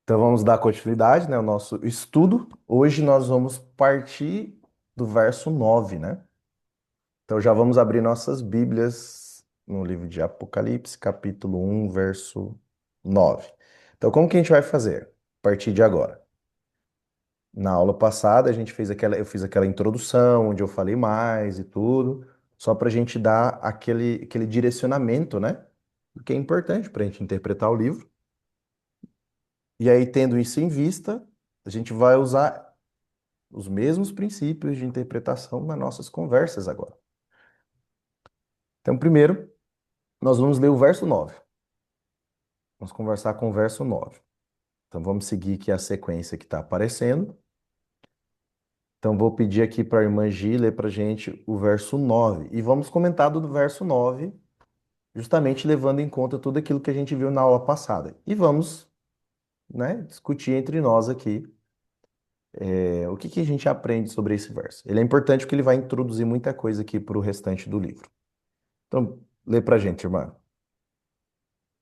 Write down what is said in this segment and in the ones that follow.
Então vamos dar continuidade, né, ao nosso estudo. Hoje nós vamos partir do verso 9, né? Então já vamos abrir nossas Bíblias no livro de Apocalipse, capítulo 1, verso 9. Então como que a gente vai fazer a partir de agora? Na aula passada a gente fez eu fiz aquela introdução onde eu falei mais e tudo, só para a gente dar aquele direcionamento, né? Que é importante para a gente interpretar o livro. E aí, tendo isso em vista, a gente vai usar os mesmos princípios de interpretação nas nossas conversas agora. Então, primeiro, nós vamos ler o verso 9. Vamos conversar com o verso 9. Então, vamos seguir aqui a sequência que está aparecendo. Então, vou pedir aqui para a irmã Gi ler para a gente o verso 9. E vamos comentar do verso 9, justamente levando em conta tudo aquilo que a gente viu na aula passada. E vamos, né, discutir entre nós aqui o que que a gente aprende sobre esse verso. Ele é importante porque ele vai introduzir muita coisa aqui para o restante do livro. Então, lê para a gente, irmã.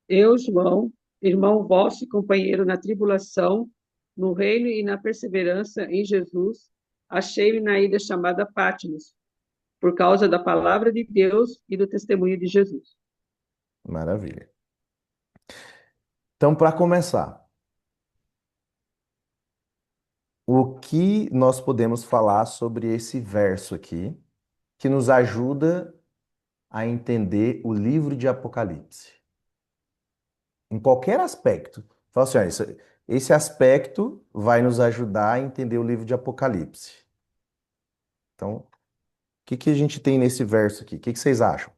Eu, João, irmão vosso e companheiro na tribulação, no reino e na perseverança em Jesus, achei-me na ilha chamada Patmos, por causa da palavra de Deus e do testemunho de Jesus. Maravilha. Então, para começar, o que nós podemos falar sobre esse verso aqui, que nos ajuda a entender o livro de Apocalipse? Em qualquer aspecto. Fala assim, ó, esse aspecto vai nos ajudar a entender o livro de Apocalipse. Então, o que que a gente tem nesse verso aqui? O que que vocês acham?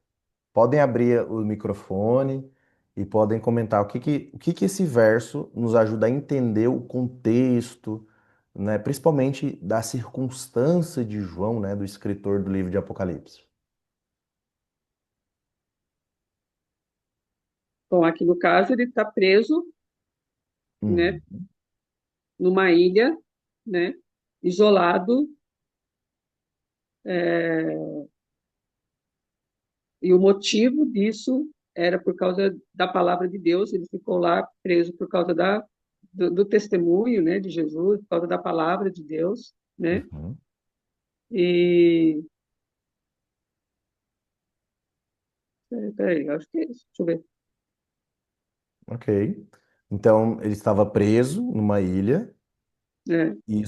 Podem abrir o microfone e podem comentar o que que esse verso nos ajuda a entender o contexto, né, principalmente da circunstância de João, né, do escritor do livro de Apocalipse. Bom, aqui no caso ele está preso, né, Uhum, numa ilha, né, isolado, é, e o motivo disso era por causa da palavra de Deus. Ele ficou lá preso por causa do testemunho, né, de Jesus, por causa da palavra de Deus, né? uhum, E peraí, acho que é isso. Deixa eu ver. ok. Então, ele estava preso numa ilha É, e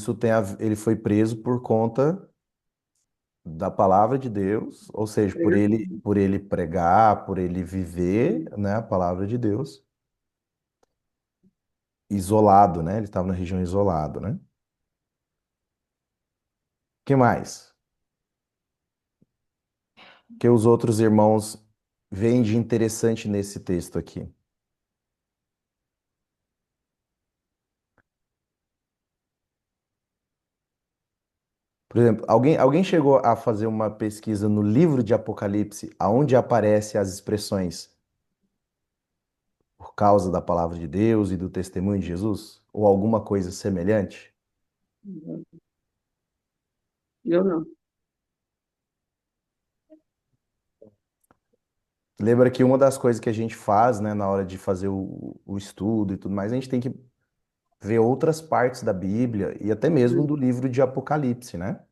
ele foi preso por conta da palavra de Deus, ou seja, por ele pregar, por ele viver, né, a palavra de Deus. Isolado, né? Ele estava na região isolado, né? Que mais? Que os outros irmãos veem de interessante nesse texto aqui? Por exemplo, alguém chegou a fazer uma pesquisa no livro de Apocalipse, aonde aparecem as expressões por causa da palavra de Deus e do testemunho de Jesus? Ou alguma coisa semelhante? eu não. Lembra que uma das coisas que a gente faz, né, na hora de fazer o estudo e tudo mais, a gente tem que ver outras partes da Bíblia e até mesmo do livro de Apocalipse, né?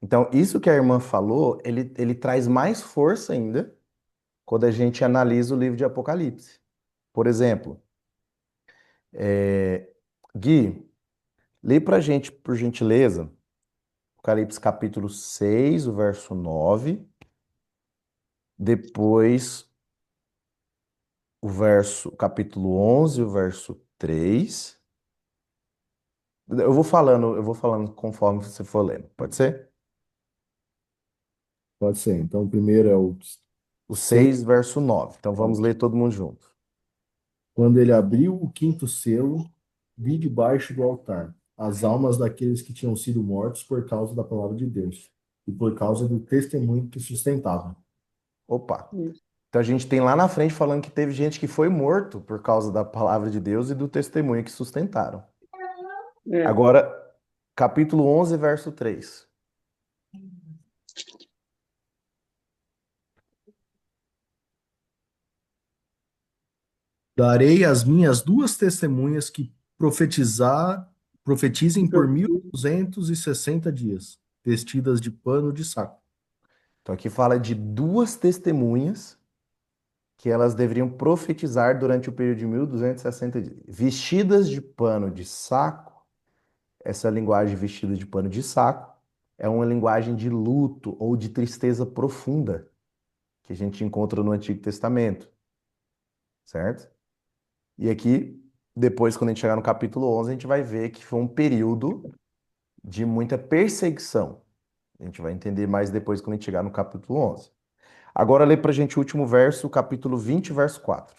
Então, isso que a irmã falou, ele traz mais força ainda quando a gente analisa o livro de Apocalipse. Por exemplo, Gui, lê pra gente, por gentileza, Apocalipse capítulo 6, o verso 9, depois o capítulo 11, o verso 3. Eu vou falando conforme você for lendo, pode ser? Pode ser. Então, o primeiro é o O 6. 6, verso 9. Então vamos ler todo mundo junto. Quando ele abriu o quinto selo, vi debaixo do altar as almas daqueles que tinham sido mortos por causa da palavra de Deus e por causa do testemunho que sustentavam. Opa. Isso. Então a gente tem lá na frente falando que teve gente que foi morto por causa da palavra de Deus e do testemunho que sustentaram. É. Agora, capítulo 11, verso 3. Darei as minhas duas testemunhas que profetizem por mil duzentos e sessenta dias, vestidas de pano de saco. Então aqui fala de duas testemunhas que elas deveriam profetizar durante o período de 1260 dias. Vestidas de pano de saco, essa linguagem vestida de pano de saco é uma linguagem de luto ou de tristeza profunda que a gente encontra no Antigo Testamento, certo? E aqui, depois, quando a gente chegar no capítulo 11, a gente vai ver que foi um período de muita perseguição. A gente vai entender mais depois quando a gente chegar no capítulo 11. Agora lê pra gente o último verso, capítulo 20, verso 4.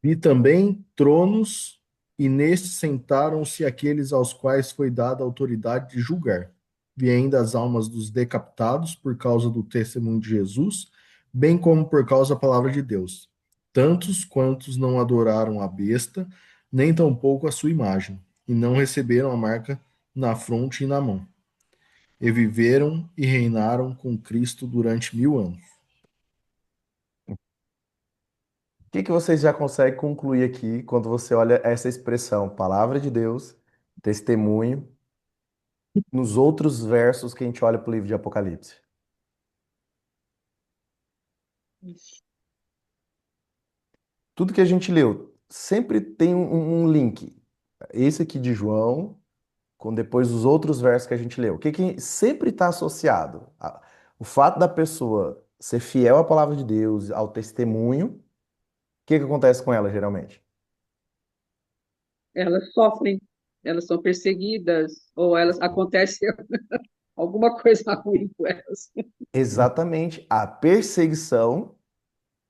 Vi também tronos, e nestes sentaram-se aqueles aos quais foi dada a autoridade de julgar. Vi ainda as almas dos decapitados por causa do testemunho de Jesus, bem como por causa da palavra de Deus. Tantos quantos não adoraram a besta, nem tampouco a sua imagem, e não receberam a marca na fronte e na mão. E viveram e reinaram com Cristo durante 1000 anos. O que que vocês já conseguem concluir aqui quando você olha essa expressão, palavra de Deus, testemunho, nos outros versos que a gente olha para o livro de Apocalipse? Tudo que a gente leu sempre tem um link. Esse aqui de João, com depois os outros versos que a gente leu. O que que sempre está associado? O fato da pessoa ser fiel à palavra de Deus, ao testemunho, o que que acontece com ela geralmente? Elas sofrem, elas são perseguidas, ou elas acontece alguma coisa ruim com elas. Exatamente a perseguição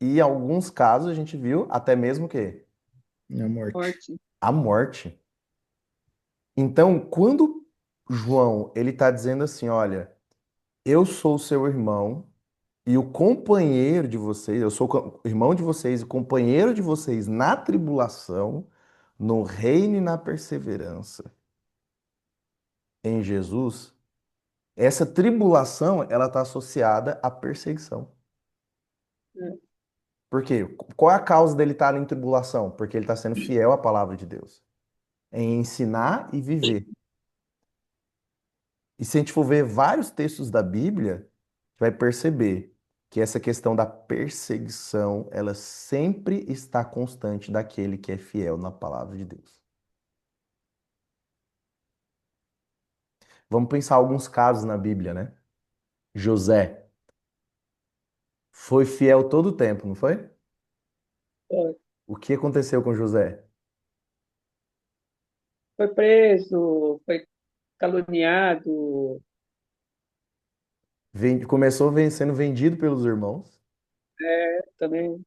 e, em alguns casos, a gente viu até mesmo o quê? A morte. Morte. A morte. Então, quando João ele está dizendo assim, olha, eu sou seu irmão e o companheiro de vocês, eu sou o irmão de vocês e companheiro de vocês na tribulação, no reino e na perseverança em Jesus, essa tribulação ela está associada à perseguição. É. Por quê? Qual é a causa dele estar em tribulação? Porque ele está sendo fiel à palavra de Deus, em ensinar e viver. E se a gente for ver vários textos da Bíblia, vai perceber que essa questão da perseguição, ela sempre está constante daquele que é fiel na palavra de Deus. Vamos pensar alguns casos na Bíblia, né? José foi fiel todo o tempo, não foi? Foi O que aconteceu com José? Foi preso, foi caluniado, Começou sendo vendido pelos irmãos, também.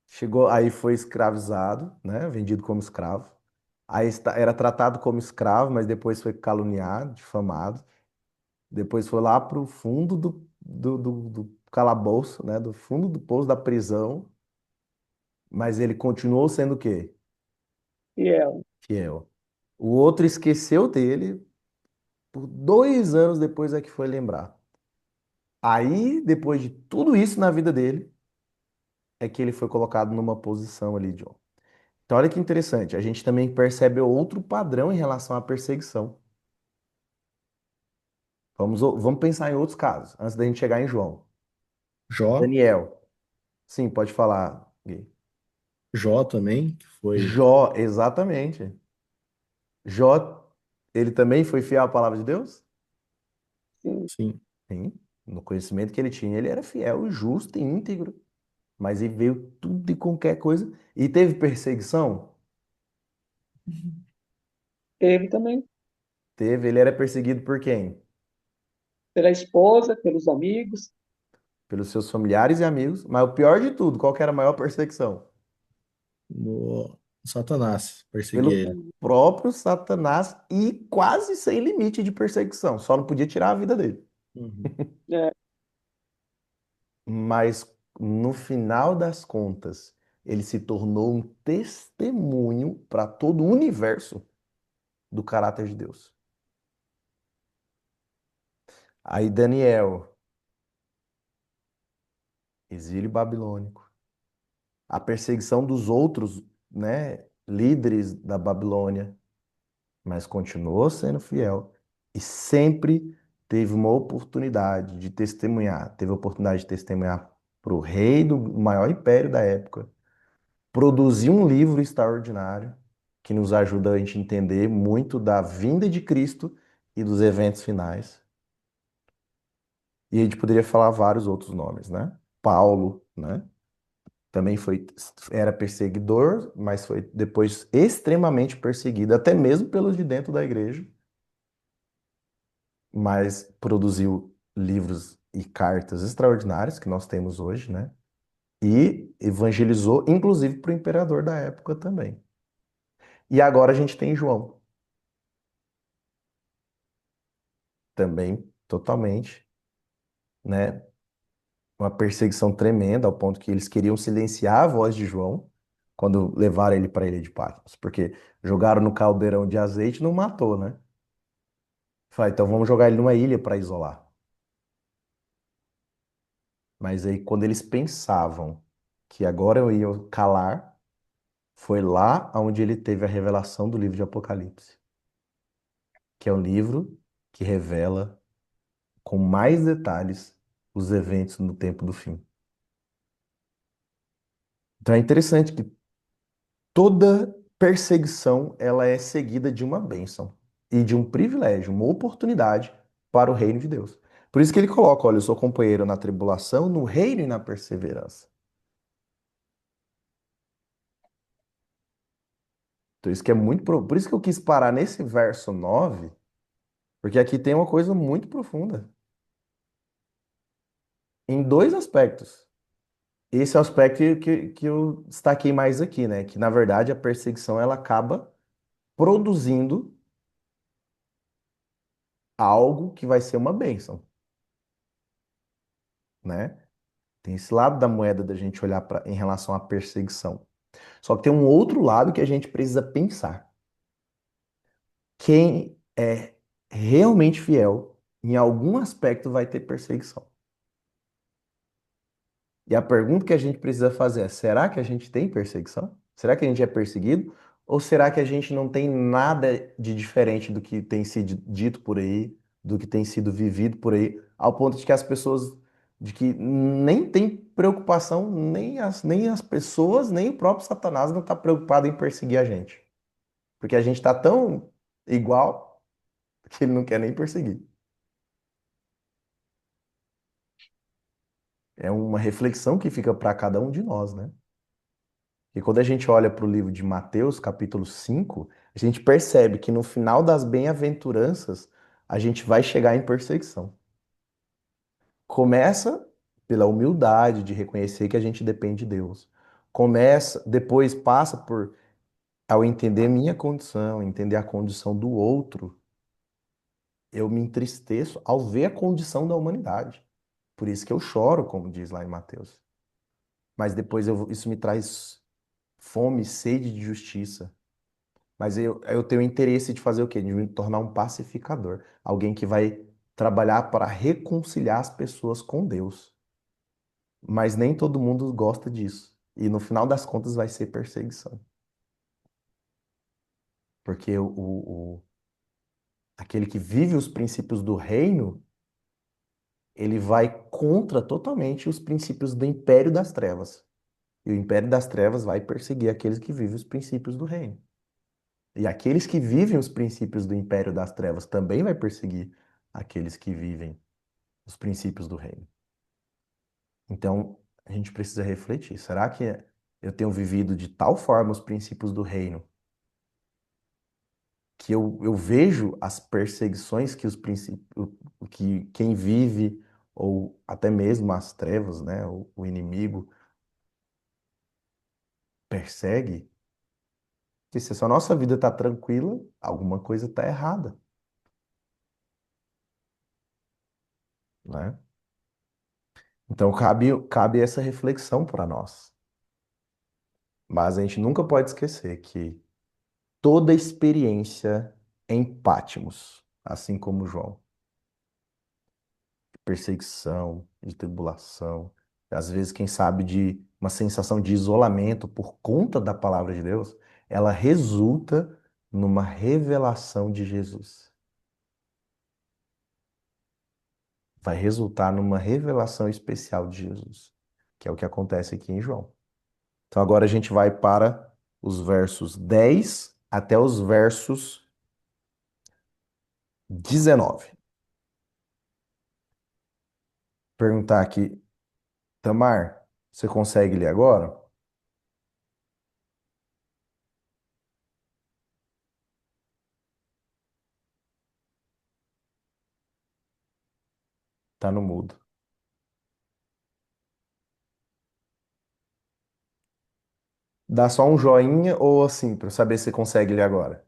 chegou aí foi escravizado, né? Vendido como escravo. Aí era tratado como escravo, mas depois foi caluniado, difamado. Depois foi lá para o fundo do calabouço, né? Do fundo do poço da prisão. Mas ele continuou sendo o quê? Fiel. Fiel. O outro esqueceu dele, por 2 anos depois é que foi lembrar. Aí, depois de tudo isso na vida dele, é que ele foi colocado numa posição ali, John. Então, olha que interessante. A gente também percebe outro padrão em relação à perseguição. Vamos pensar em outros casos, antes da gente chegar em João. Jó, Daniel. Sim, pode falar, Gui. Jó também, que foi, Jó, exatamente. Jó, ele também foi fiel à palavra de Deus? Sim, sim, Sim. No conhecimento que ele tinha, ele era fiel, justo e íntegro. Mas ele veio tudo e qualquer coisa. E teve perseguição? teve também. Teve. Ele era perseguido por quem? Pela esposa, pelos amigos. Pelos seus familiares e amigos. Mas o pior de tudo, qual que era a maior perseguição? no Satanás, perseguia Pelo ele. próprio Satanás e quase sem limite de perseguição. Só não podia tirar a vida dele. Uhum. É, Mas no final das contas, ele se tornou um testemunho para todo o universo do caráter de Deus. Aí Daniel, exílio babilônico. A perseguição dos outros, né, líderes da Babilônia, mas continuou sendo fiel e sempre teve uma oportunidade de testemunhar. Teve a oportunidade de testemunhar para o rei do maior império da época, produzir um livro extraordinário que nos ajuda a gente entender muito da vinda de Cristo e dos eventos finais. E a gente poderia falar vários outros nomes, né? Paulo, né? Também era perseguidor, mas foi depois extremamente perseguido, até mesmo pelos de dentro da igreja, mas produziu livros e cartas extraordinárias que nós temos hoje, né? E evangelizou, inclusive, para o imperador da época também. E agora a gente tem João, também totalmente, né? Uma perseguição tremenda, ao ponto que eles queriam silenciar a voz de João quando levaram ele para a ilha de Patmos, porque jogaram no caldeirão de azeite e não matou, né? Fala, então vamos jogar ele numa ilha para isolar. Mas aí, quando eles pensavam que agora eu ia calar, foi lá onde ele teve a revelação do livro de Apocalipse, que é o livro que revela com mais detalhes os eventos no tempo do fim. Então é interessante que toda perseguição ela é seguida de uma bênção e de um privilégio, uma oportunidade para o reino de Deus. Por isso que ele coloca, olha, eu sou companheiro na tribulação, no reino e na perseverança. Então isso que é muito, por isso que eu quis parar nesse verso 9, porque aqui tem uma coisa muito profunda, em dois aspectos. Esse é o aspecto que eu destaquei mais aqui, né? Que na verdade a perseguição ela acaba produzindo algo que vai ser uma bênção, né? Tem esse lado da moeda da gente olhar em relação à perseguição. Só que tem um outro lado que a gente precisa pensar. Quem é realmente fiel, em algum aspecto vai ter perseguição. E a pergunta que a gente precisa fazer é: será que a gente tem perseguição? Será que a gente é perseguido? Ou será que a gente não tem nada de diferente do que tem sido dito por aí, do que tem sido vivido por aí, ao ponto de que as pessoas, de que nem tem preocupação, nem as pessoas, nem o próprio Satanás não está preocupado em perseguir a gente. Porque a gente está tão igual que ele não quer nem perseguir. É uma reflexão que fica para cada um de nós, né? E quando a gente olha para o livro de Mateus, capítulo 5, a gente percebe que no final das bem-aventuranças, a gente vai chegar em perseguição. Começa pela humildade de reconhecer que a gente depende de Deus. Começa, depois passa por, ao entender minha condição, entender a condição do outro, eu me entristeço ao ver a condição da humanidade. Por isso que eu choro, como diz lá em Mateus. Mas depois isso me traz fome, sede de justiça. Mas eu tenho interesse de fazer o quê? De me tornar um pacificador. Alguém que vai trabalhar para reconciliar as pessoas com Deus. Mas nem todo mundo gosta disso. E no final das contas vai ser perseguição. Porque aquele que vive os princípios do reino, ele vai contra totalmente os princípios do império das trevas. E o império das trevas vai perseguir aqueles que vivem os princípios do reino. E aqueles que vivem os princípios do império das trevas também vai perseguir aqueles que vivem os princípios do reino. Então, a gente precisa refletir. Será que eu tenho vivido de tal forma os princípios do reino que eu vejo as perseguições que os princípios, que quem vive ou até mesmo as trevas, né, o inimigo persegue? Que se a nossa vida está tranquila, alguma coisa está errada, né? Então cabe essa reflexão para nós. Mas a gente nunca pode esquecer que toda experiência em Patmos, assim como João, perseguição, de tribulação, às vezes, quem sabe, de uma sensação de isolamento por conta da palavra de Deus, ela resulta numa revelação de Jesus. Vai resultar numa revelação especial de Jesus, que é o que acontece aqui em João. Então agora a gente vai para os versos 10 até os versos 19. Perguntar aqui, Tamar, você consegue ler agora? Tá no mudo. Dá só um joinha ou assim, para saber se você consegue ler agora.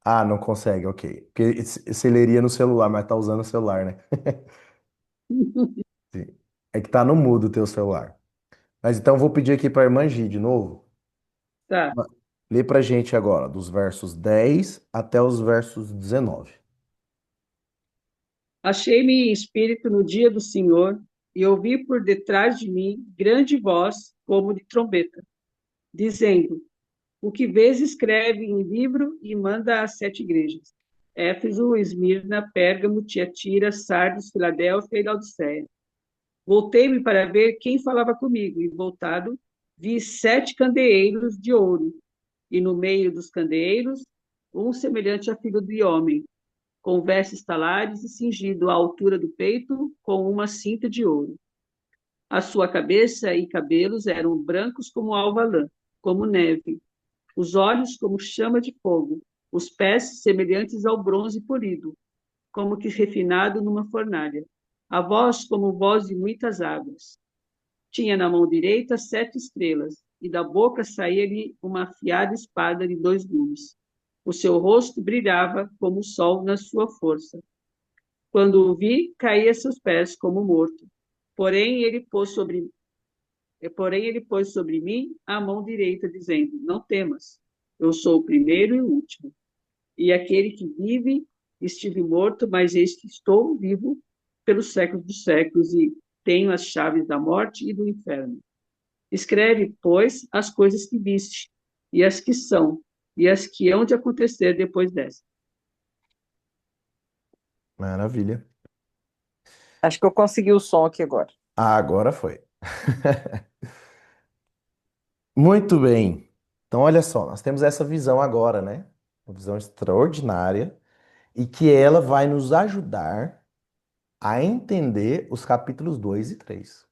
Ah, não consegue, ok. Porque você leria no celular, mas tá usando o celular, né? Sim. É que tá no mudo o teu celular. Mas então eu vou pedir aqui para a irmã Gi de novo. Tá. Lê pra gente agora, dos versos 10 até os versos 19. Achei-me em espírito no dia do Senhor e ouvi por detrás de mim grande voz, como de trombeta, dizendo: O que vês, escreve em livro e manda às 7 igrejas: Éfeso, Esmirna, Pérgamo, Tiatira, Sardes, Filadélfia e Laodiceia. Voltei-me para ver quem falava comigo, e voltado, vi 7 candeeiros de ouro, e no meio dos candeeiros, um semelhante a filho de homem, com vestes talares e cingido à altura do peito com uma cinta de ouro. A sua cabeça e cabelos eram brancos como alva lã, como neve, os olhos como chama de fogo, os pés semelhantes ao bronze polido, como que refinado numa fornalha, a voz como voz de muitas águas. Tinha na mão direita 7 estrelas, e da boca saía-lhe uma afiada espada de 2 gumes. O seu rosto brilhava como o sol na sua força. Quando o vi, caí a seus pés como morto. Porém ele pôs sobre, porém ele pôs sobre mim a mão direita, dizendo: Não temas, eu sou o primeiro e o último. E aquele que vive, estive morto, mas eis que estou vivo pelos séculos dos séculos e tenho as chaves da morte e do inferno. Escreve, pois, as coisas que viste, e as que são, e as que hão de acontecer depois dessa. Maravilha. Acho que eu consegui o som aqui agora. Ah, agora foi. Muito bem. Então, olha só, nós temos essa visão agora, né? Uma visão extraordinária e que ela vai nos ajudar a entender os capítulos 2 e 3.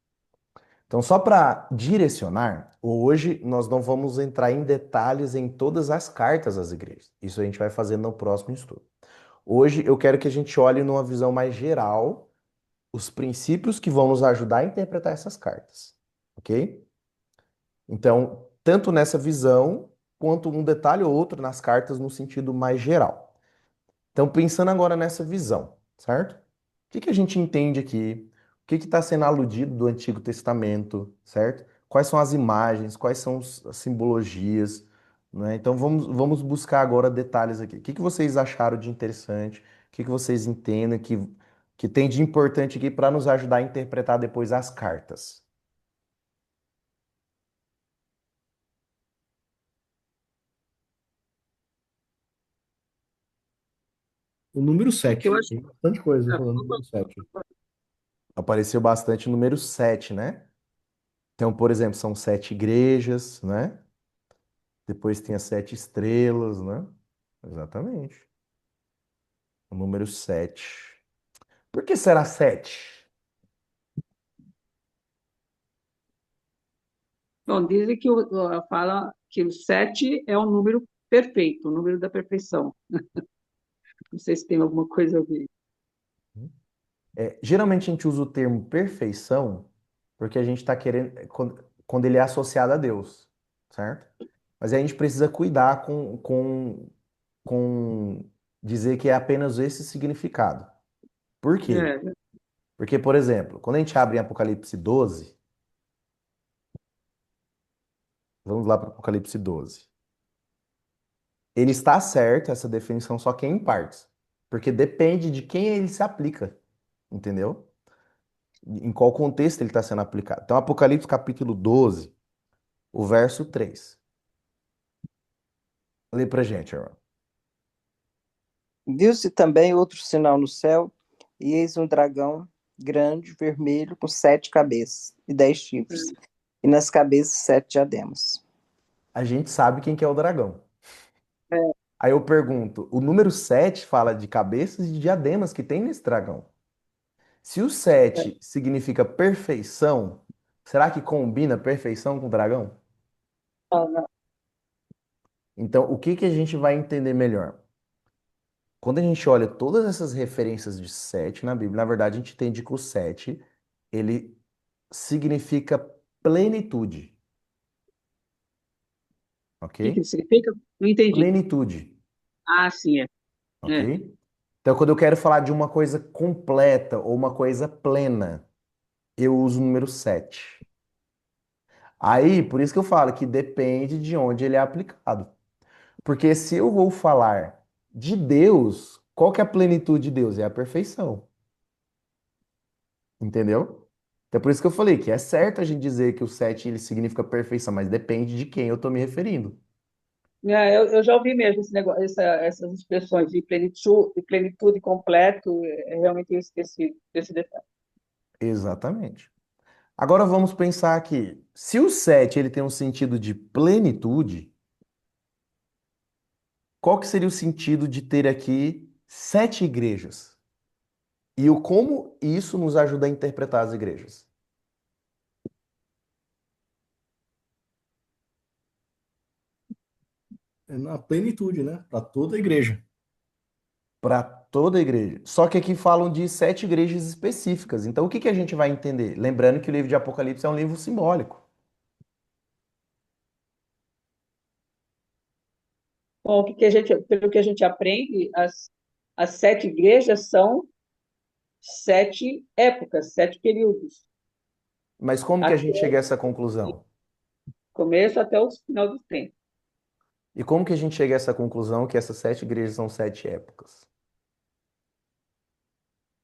Então, só para direcionar, hoje nós não vamos entrar em detalhes em todas as cartas às igrejas. Isso a gente vai fazer no próximo estudo. Hoje eu quero que a gente olhe numa visão mais geral os princípios que vão nos ajudar a interpretar essas cartas, ok? Então, tanto nessa visão, quanto um detalhe ou outro nas cartas no sentido mais geral. Então, pensando agora nessa visão, certo? O que que a gente entende aqui? O que está sendo aludido do Antigo Testamento, certo? Quais são as imagens, quais são as simbologias, né? Então, vamos buscar agora detalhes aqui. O que que vocês acharam de interessante? O que que vocês entendem que tem de importante aqui para nos ajudar a interpretar depois as cartas? O número O que eu 7. acho Tem bastante coisa falando do número 7. Apareceu bastante o número 7, né? Então, por exemplo, são 7 igrejas, né? Depois tem as 7 estrelas, né? Exatamente. O número 7. Por que será 7? Bom, dizem que fala que o 7 é um número perfeito, o número da perfeição. Não sei se tem alguma coisa a ver. Geralmente a gente usa o termo perfeição porque a gente está querendo, quando ele é associado a Deus, certo? Mas aí a gente precisa cuidar com dizer que é apenas esse significado. Por quê? É, Porque, por exemplo, quando a gente abre em Apocalipse 12, vamos lá para Apocalipse 12. Ele está certo, essa definição, só que é em partes. Porque depende de quem ele se aplica. entendeu? Em qual contexto ele está sendo aplicado. Então, Apocalipse capítulo 12, o verso 3. Lê pra gente, irmão. Viu-se também outro sinal no céu, e eis um dragão grande, vermelho, com 7 cabeças e 10 chifres, e nas cabeças 7 diademas. A gente sabe quem que é o dragão. É, Aí eu pergunto, o número 7 fala de cabeças e de diademas que tem nesse dragão. Se o é. 7 significa perfeição, será que combina perfeição com o dragão? Não, não. Então, o que que a gente vai entender melhor? Quando a gente olha todas essas referências de 7 na Bíblia, na verdade a gente entende que o 7 ele significa plenitude, ok? O que que significa? Não entendi. Plenitude, Ah, sim, é. É. ok? Então, quando eu quero falar de uma coisa completa ou uma coisa plena, eu uso o número 7. Aí, por isso que eu falo que depende de onde ele é aplicado. Porque se eu vou falar de Deus, qual que é a plenitude de Deus? É a perfeição, entendeu? Então, por isso que eu falei que é certo a gente dizer que o 7 ele significa perfeição, mas depende de quem eu estou me referindo. É, eu já ouvi mesmo esse negócio, essas expressões de plenitude completo, realmente eu esqueci desse detalhe. Exatamente. Agora vamos pensar aqui. Se o 7 ele tem um sentido de plenitude, qual que seria o sentido de ter aqui 7 igrejas? E o como isso nos ajuda a interpretar as igrejas? É na plenitude, né? Para toda a igreja. Para toda a igreja. Só que aqui falam de 7 igrejas específicas. Então, o que que a gente vai entender? Lembrando que o livro de Apocalipse é um livro simbólico. Bom, pelo que a gente aprende, as 7 igrejas são 7 épocas, 7 períodos. Mas como que a Aqui gente chega a essa conclusão? começo até o final do tempo. E como que a gente chega a essa conclusão que essas 7 igrejas são 7 épocas?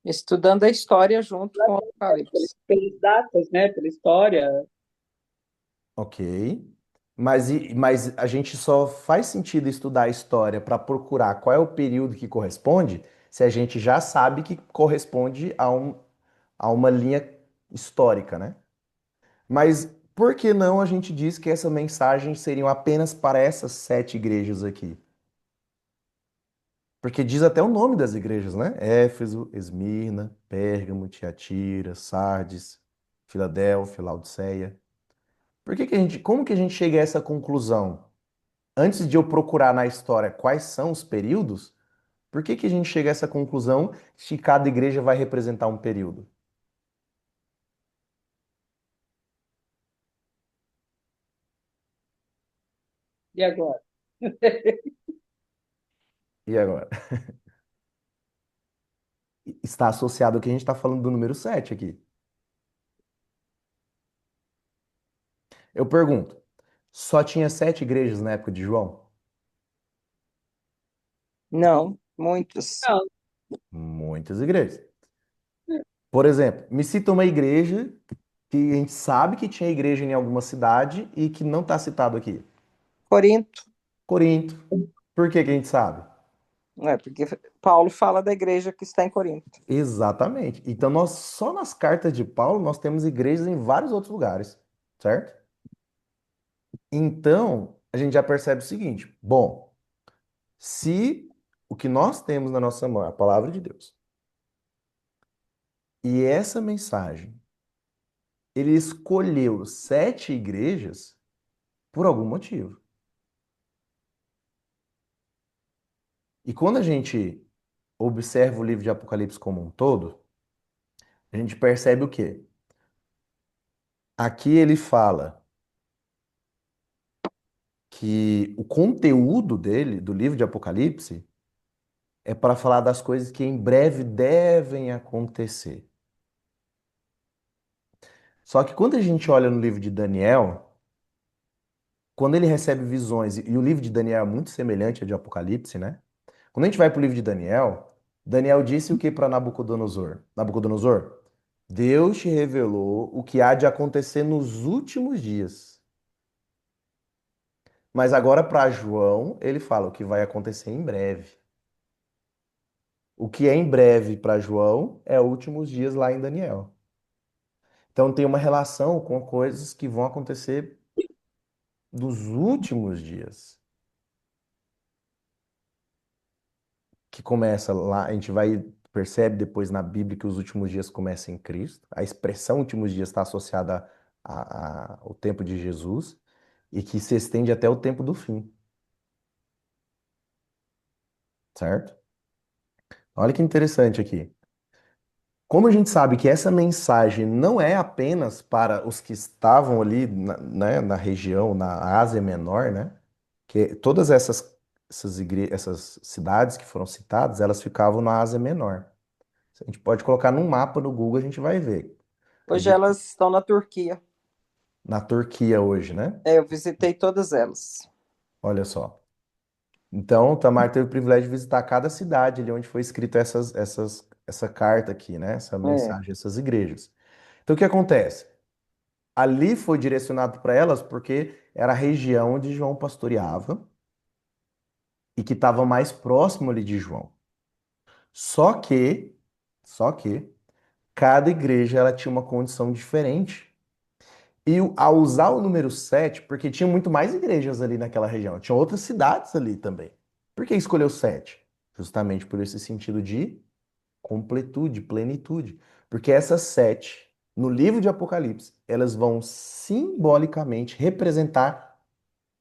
Estudando a história junto com o Apocalipse. Pelas datas, né? Pela história. Ok. Mas a gente só faz sentido estudar a história para procurar qual é o período que corresponde se a gente já sabe que corresponde a uma linha histórica, né? Mas por que não a gente diz que essa mensagem seriam apenas para essas 7 igrejas aqui? Porque diz até o nome das igrejas, né? Éfeso, Esmirna, Pérgamo, Tiatira, Sardes, Filadélfia, Laodiceia. Como que a gente chega a essa conclusão? Antes de eu procurar na história quais são os períodos, por que que a gente chega a essa conclusão que cada igreja vai representar um período? E agora? E agora? Está associado ao que a gente está falando do número 7 aqui. Eu pergunto, só tinha 7 igrejas na época de João? Não, muitas. Não, Muitas igrejas. Por exemplo, me cita uma igreja que a gente sabe que tinha igreja em alguma cidade e que não está citado aqui. Corinto, Corinto. Por que que a gente sabe? porque Paulo fala da igreja que está em Corinto. Exatamente. Então, nós só nas cartas de Paulo nós temos igrejas em vários outros lugares, certo? Então, a gente já percebe o seguinte: bom, se o que nós temos na nossa mão é a palavra de Deus, e essa mensagem, ele escolheu 7 igrejas por algum motivo. E quando a gente observa o livro de Apocalipse como um todo, a gente percebe o quê? Aqui ele fala que o conteúdo dele, do livro de Apocalipse, é para falar das coisas que em breve devem acontecer. Só que quando a gente olha no livro de Daniel, quando ele recebe visões, e o livro de Daniel é muito semelhante ao de Apocalipse, né? Quando a gente vai para o livro de Daniel, Daniel disse o que para Nabucodonosor? Nabucodonosor, Deus te revelou o que há de acontecer nos últimos dias. Mas agora para João, ele fala o que vai acontecer em breve. O que é em breve para João é últimos dias lá em Daniel. Então tem uma relação com coisas que vão acontecer nos últimos dias, que começa lá, a gente vai percebe depois na Bíblia que os últimos dias começam em Cristo. A expressão últimos dias está associada ao tempo de Jesus e que se estende até o tempo do fim, certo? Olha que interessante aqui. Como a gente sabe que essa mensagem não é apenas para os que estavam ali né, na região, na Ásia Menor, né? Que todas essas cidades que foram citadas, elas ficavam na Ásia Menor. A gente pode colocar num mapa no Google, a gente vai ver. Hoje elas estão na Turquia. Na Turquia hoje, né? É, eu visitei todas elas. Olha só. Então, o Tamar teve o privilégio de visitar cada cidade ali onde foi escrita essa carta aqui, né? Essa É. mensagem, essas igrejas. Então, o que acontece? Ali foi direcionado para elas porque era a região onde João pastoreava e que estava mais próximo ali de João. Só que, só que, cada igreja ela tinha uma condição diferente. E ao usar o número 7, porque tinha muito mais igrejas ali naquela região, tinha outras cidades ali também. Por que escolheu 7? Justamente por esse sentido de completude, plenitude. Porque essas 7, no livro de Apocalipse, elas vão simbolicamente representar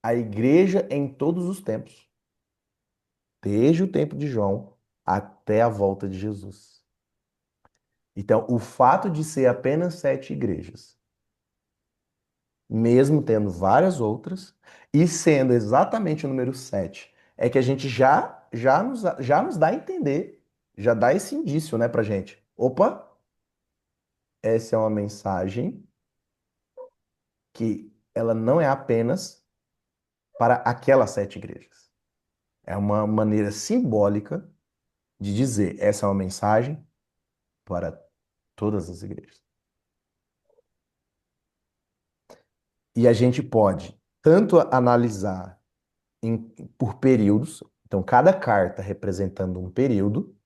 a igreja em todos os tempos, desde o tempo de João até a volta de Jesus. Então, o fato de ser apenas 7 igrejas, mesmo tendo várias outras, e sendo exatamente o número 7, é que a gente já nos dá a entender, já dá esse indício, né, pra gente. Opa, essa é uma mensagem que ela não é apenas para aquelas 7 igrejas. É uma maneira simbólica de dizer essa é uma mensagem para todas as igrejas. E a gente pode tanto analisar por períodos, então cada carta representando um período,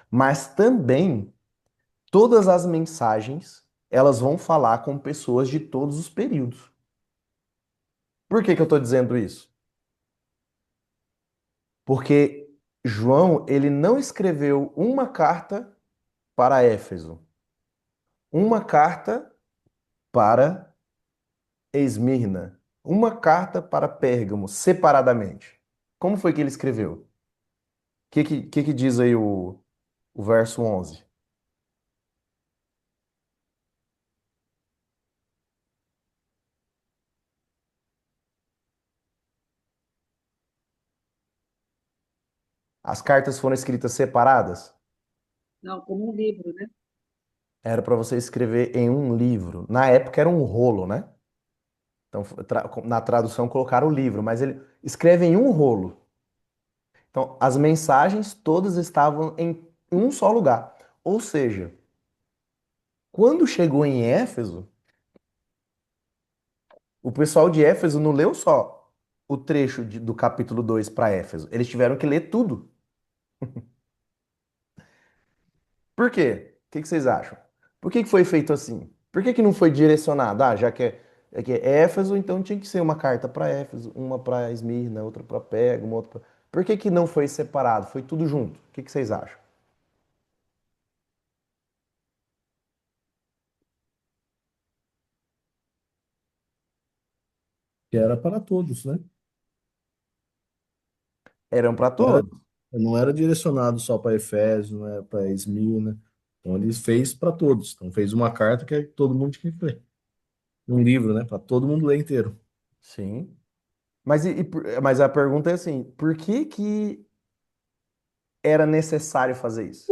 mas também todas as mensagens elas vão falar com pessoas de todos os períodos. Por que que eu estou dizendo isso? Porque João ele não escreveu uma carta para Éfeso, uma carta para Esmirna, uma carta para Pérgamo, separadamente. Como foi que ele escreveu? O que diz aí o verso 11? As cartas foram escritas separadas? Não, como um livro, né? Era para você escrever em um livro. Na época era um rolo, né? Então, na tradução colocaram o livro, mas ele escreve em um rolo. Então, as mensagens todas estavam em um só lugar. Ou seja, quando chegou em Éfeso, o pessoal de Éfeso não leu só o trecho do capítulo 2 para Éfeso. Eles tiveram que ler tudo. Por quê? O que vocês acham? Por que foi feito assim? Por que não foi direcionado? Ah, já que é Éfeso, então tinha que ser uma carta para Éfeso, uma para Esmirna, outra para Pérgamo, outra pra... Por que não foi separado? Foi tudo junto. O que vocês acham? Que era para todos, né? Eram para Era, todos. não era direcionado só para Efésio, não era para Esmirna. Então ele fez para todos. Então fez uma carta que todo mundo tinha que ler. Um livro, né? Para todo mundo ler inteiro. Sim. Mas a pergunta é assim, por que que era necessário fazer isso?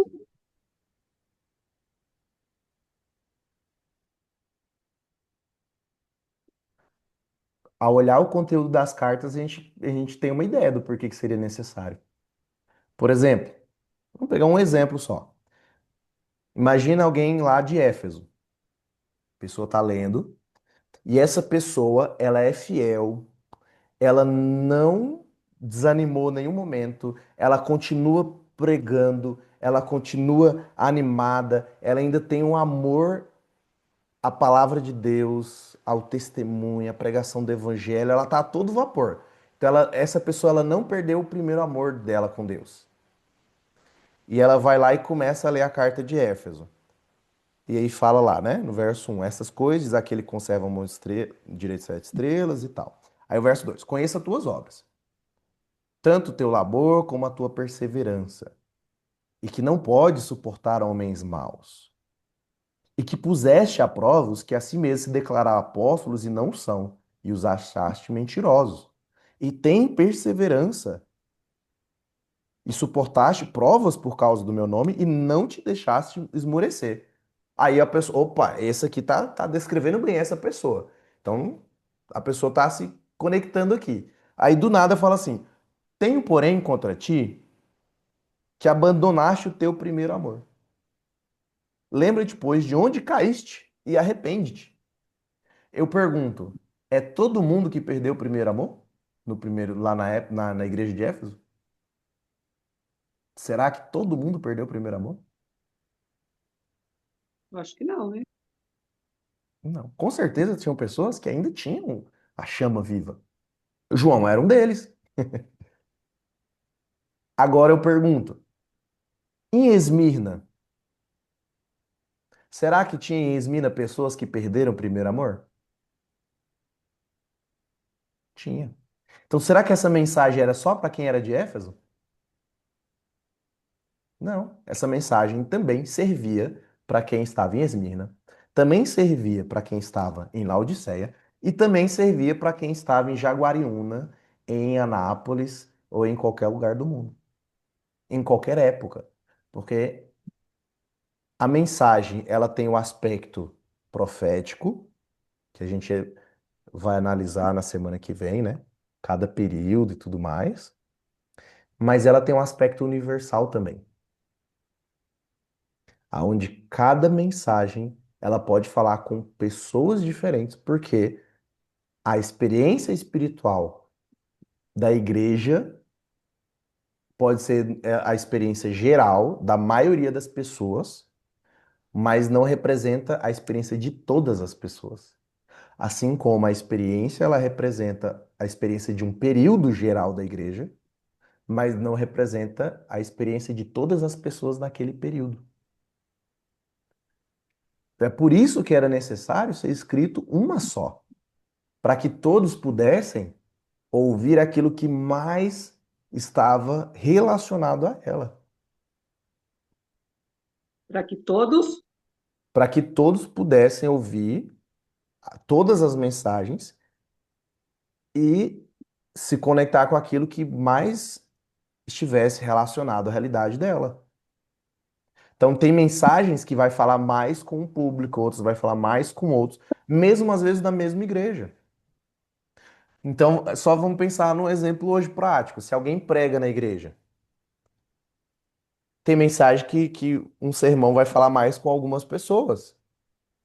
Ao olhar o conteúdo das cartas, a gente tem uma ideia do porquê que seria necessário. Por exemplo, Vamos pegar um exemplo só. Imagina alguém lá de Éfeso. A pessoa está lendo e essa pessoa, ela é fiel, ela não desanimou em nenhum momento, ela continua pregando, ela continua animada, ela ainda tem um amor à palavra de Deus, ao testemunho, à pregação do evangelho, ela tá a todo vapor. Então essa pessoa ela não perdeu o primeiro amor dela com Deus. E ela vai lá e começa a ler a carta de Éfeso. E aí fala lá, né, no verso 1, essas coisas, aquele que conserva o direito de 7 estrelas e tal. Aí o verso 2, conheça as tuas obras, tanto o teu labor como a tua perseverança, e que não pode suportar homens maus, e que puseste a prova os que a si mesmos se declararam apóstolos e não são, e os achaste mentirosos. E tem perseverança, e suportaste provas por causa do meu nome, e não te deixaste esmorecer. Aí a pessoa, opa, esse aqui tá descrevendo bem essa pessoa. Então, a pessoa tá se conectando aqui. Aí do nada fala assim: tenho, porém, contra ti que abandonaste o teu primeiro amor. Lembra-te, pois, de onde caíste e arrepende-te. Eu pergunto, é todo mundo que perdeu o primeiro amor? No primeiro, lá na igreja de Éfeso? Será que todo mundo perdeu o primeiro amor? Eu acho que não, né? Não. Com certeza tinham pessoas que ainda tinham a chama viva. João era um deles. Agora eu pergunto, em Esmirna, será que tinha em Esmirna pessoas que perderam o primeiro amor? Tinha. Então será que essa mensagem era só para quem era de Éfeso? Não, essa mensagem também servia para quem estava em Esmirna, também servia para quem estava em Laodiceia e também servia para quem estava em Jaguariúna, em Anápolis ou em qualquer lugar do mundo, em qualquer época, porque a mensagem ela tem o aspecto profético, que a gente vai analisar na semana que vem, né? Cada período e tudo mais, mas ela tem um aspecto universal também, aonde cada mensagem ela pode falar com pessoas diferentes, porque a experiência espiritual da igreja pode ser a experiência geral da maioria das pessoas, mas não representa a experiência de todas as pessoas. Assim como a experiência ela representa a experiência de um período geral da igreja, mas não representa a experiência de todas as pessoas naquele período. É por isso que era necessário ser escrito uma só, para que todos pudessem ouvir aquilo que mais estava relacionado a ela, Para que todos, para que todos pudessem ouvir todas as mensagens e se conectar com aquilo que mais estivesse relacionado à realidade dela. Então tem mensagens que vai falar mais com um público, outros vai falar mais com outros, mesmo às vezes da mesma igreja. Então, só vamos pensar num exemplo hoje prático. Se alguém prega na igreja, tem mensagem que um sermão vai falar mais com algumas pessoas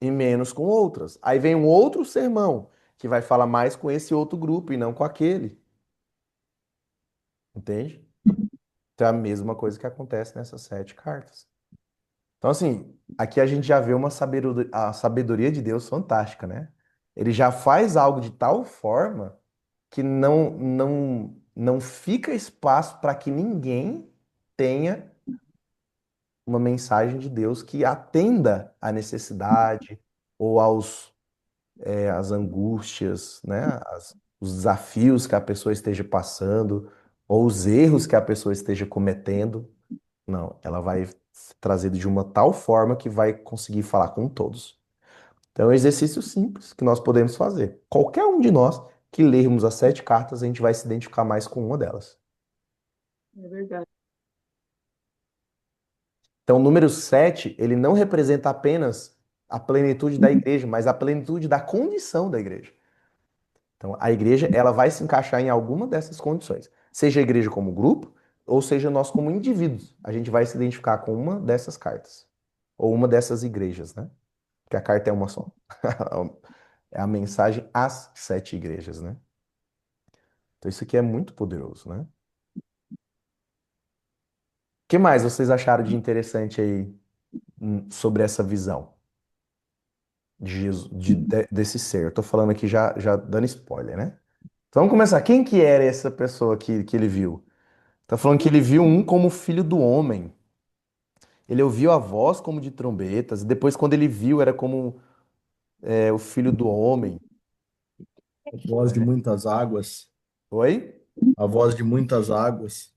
e menos com outras. Aí vem um outro sermão que vai falar mais com esse outro grupo e não com aquele. Entende? Então é a mesma coisa que acontece nessas 7 cartas. Então, assim, aqui a gente já vê a sabedoria de Deus fantástica, né? Ele já faz algo de tal forma que não fica espaço para que ninguém tenha uma mensagem de Deus que atenda à necessidade ou às angústias, né? Os desafios que a pessoa esteja passando ou os erros que a pessoa esteja cometendo. Não, ela vai ser trazida de uma tal forma que vai conseguir falar com todos. Então, é um exercício simples que nós podemos fazer. Qualquer um de nós que lermos as 7 cartas, a gente vai se identificar mais com uma delas. é verdade, Então, o número 7 ele não representa apenas a plenitude da igreja, mas a plenitude da condição da igreja. Então, a igreja, ela vai se encaixar em alguma dessas condições. Seja a igreja como grupo, ou seja, nós como indivíduos, a gente vai se identificar com uma dessas cartas, ou uma dessas igrejas, né? Porque a carta é uma só. É a mensagem às 7 igrejas, né? Então isso aqui é muito poderoso, né? O que mais vocês acharam de interessante aí sobre essa visão de Jesus, desse ser? Eu tô falando aqui já dando spoiler, né? Então vamos começar. Quem que era essa pessoa que ele viu? Tá falando que ele viu um como filho do homem. Ele ouviu a voz como de trombetas. E depois, quando ele viu, era como o filho do homem. A voz de muitas águas. Oi? A voz de muitas águas.